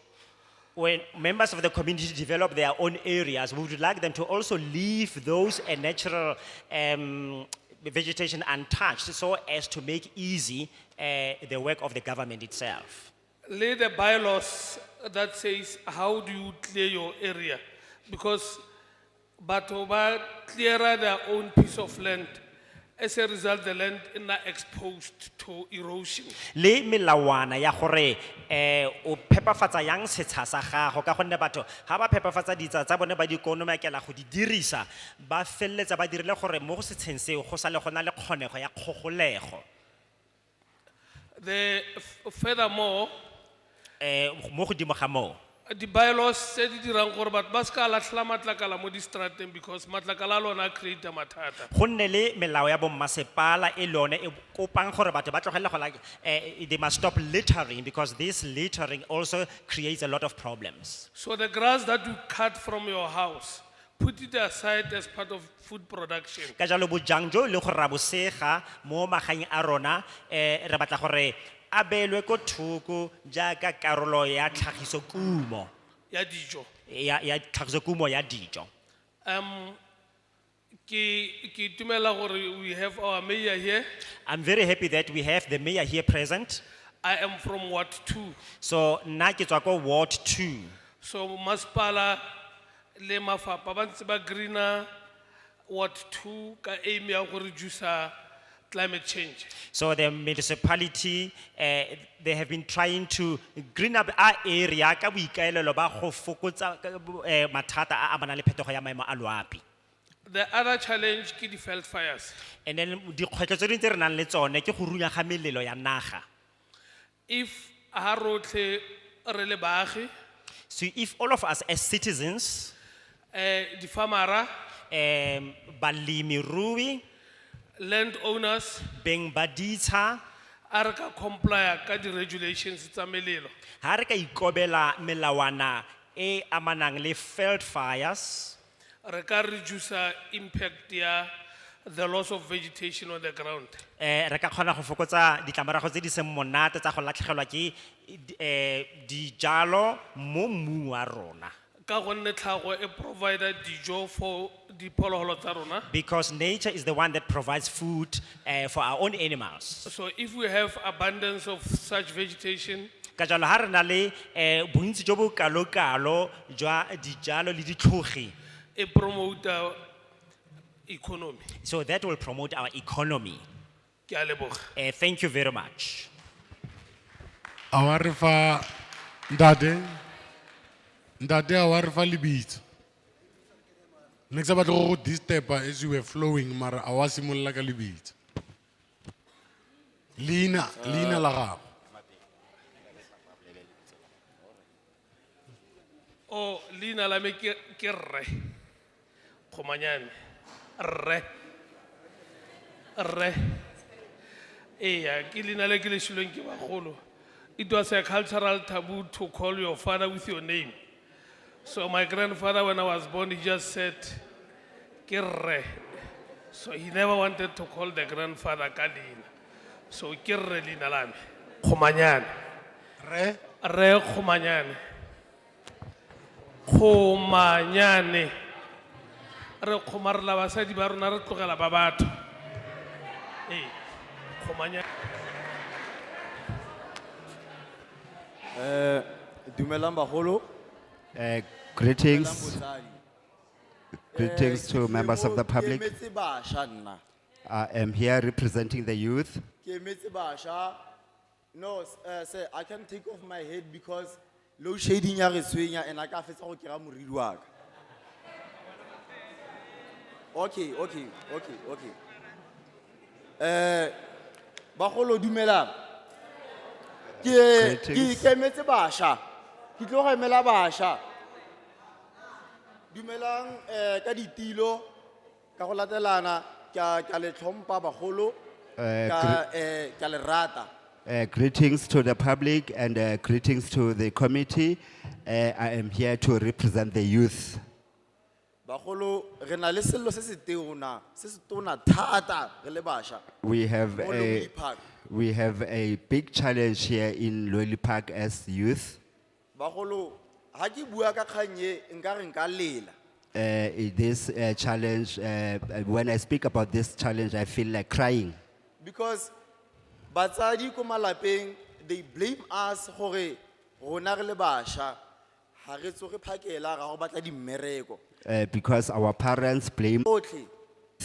when members of the community develop their own areas, we would like them to also leave those natural vegetation untouched so as to make easy the work of the government itself. Lay the bylaws that says how do you clear your area, because batho ba clear their own piece of land. As a result, the land is not exposed to erosion. Le melawana ya gore o phepafatsa yang setsha sa gago ka gonne batho ha ba phepafatsa ditsa tsa bone ba dikonomakela go di dirisa ba felletsa ba dirile gore mo go setsheng seo go sa le gona le kgonego ya kgogolego. Furthermore, Mo godimo ga moo the bylaws said di dirang gore batho ba ska latlhela matlakala mo distrateng because matlakala a lona a create mathata. go nne le melao ya bommasepala e lone e kopang gore batho ba tlogele go they must stop littering because this littering also creates a lot of problems. So the grass that you cut from your house, put it aside as part of food production. Ka jalo bojang jo le gore ra bo sega mo magaeng a rona re batla gore a beelwe ko thoko jaaka karolo ya tlhagiso kumo Ya dijo. ya tlhagiso kumo ya dijo. Ki tumela gore we have our mayor here. I'm very happy that we have the mayor here present. I am from Ward 2. So, nna ke tswa ko Ward 2. So Maspala le mafapa ba ntse ba greena Ward 2 ka aim ya go reduce climate change. So the municipality, they have been trying to green up our area ka boikaelelo ba go fokotsa mathata a amanang le phetogo ya maemo a loapi. The other challenge ki the felt fires. And then dikgwetlho tse dingwe tse re nang le tsone ke go runya ga melelo ya naga. If ha rotlhe re le baagi, So if all of us as citizens, di farmera, balemirui, landowners, beng ba ditsha, are ka comply ka di regulations tsa melelo. ha re ka ikobela melawana e amanang le field fires, Re ka reduce impact ya the loss of vegetation on the ground. re ka kgona go fokotsa ditlamorago tse di seng monate tsa go latlhegelwa ke dijalo mo mmung wa rona. Ka gonne tlhago e provide dijo for diphologolo tsa rona. Because nature is the one that provides food for our own animals. So if we have abundance of such vegetation, Ka jalo ha re na le bontsi jo bo kalo-kalo jwa dijalo le ditlhogi, it promote our economy. so that will promote our economy. Ke a leboga. Thank you very much. Awarifa Ndade. Ndade awarifa libitso. Next about go disturb as you were flowing mara awasimulla ka libitso. Lina la gago. Oh, lina la me ke rre. Khomanyane. Rre. Ke lina le ke le shilweng ke bagolo. It was a cultural taboo to call your father with your name. So my grandfather, when I was born, he just said, ke rre. So he never wanted to call the grandfather ka lina. So ke rre lina la me. Khomanyane. Re Khomanyane. Khomanyane. Re khomarela basadi ba rona re tlogela ba batho. Khomanyane. Dumelang bagolo. Greetings to members of the public. Ke emetse basha nna. I am here representing the youth. Ke emetse basha. No, sir, I can't take off my head because low shading ya re swenya and I ka fetsa go kera moriri wa ka. Okay. Bagolo dumelang. Ke emetse basha. Ke tlo go emela basha. Dumelang ka ditilo ka go latelana ka le tlhompa bagolo ka le rata. Greetings to the public and greetings to the committee. I am here to represent the youth. Bagolo re na le sello se se tona thata re le basha. We have Mo Lonely Park. we have a big challenge here in Lonely Park as youth. Bagolo ha ke bua ka kgang e nka re nka lela. This challenge, when I speak about this challenge, I feel like crying. Because batsadi ko malapeng they blame us gore rona re le basha ha re tsoge phakela ga go batla di mmereko. Because our parents blame. Otlhe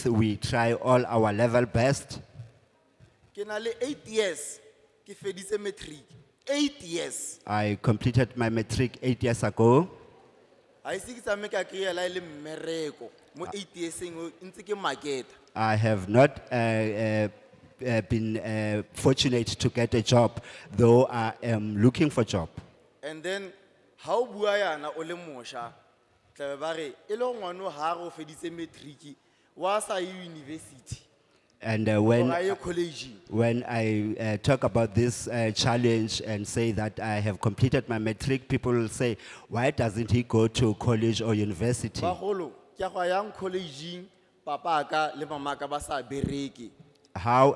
We try all our level best. ke na le 8 years ke feditse matric. 8 years. I completed my matric 8 years ago. I see ke tsame ka kry la le mmereko mo 8 years eng ntse ke market. I have not been fortunate to get a job, though I am looking for job. And then how bua yana o le mosha tla ba re e le ngwana ha go feditse matric wa sa university. And Or are you college? when I talk about this challenge and say that I have completed my matric, people will say, why doesn't he go to college or university? Bagolo ke go yang college papa ka le mama ka ba sa bereke. How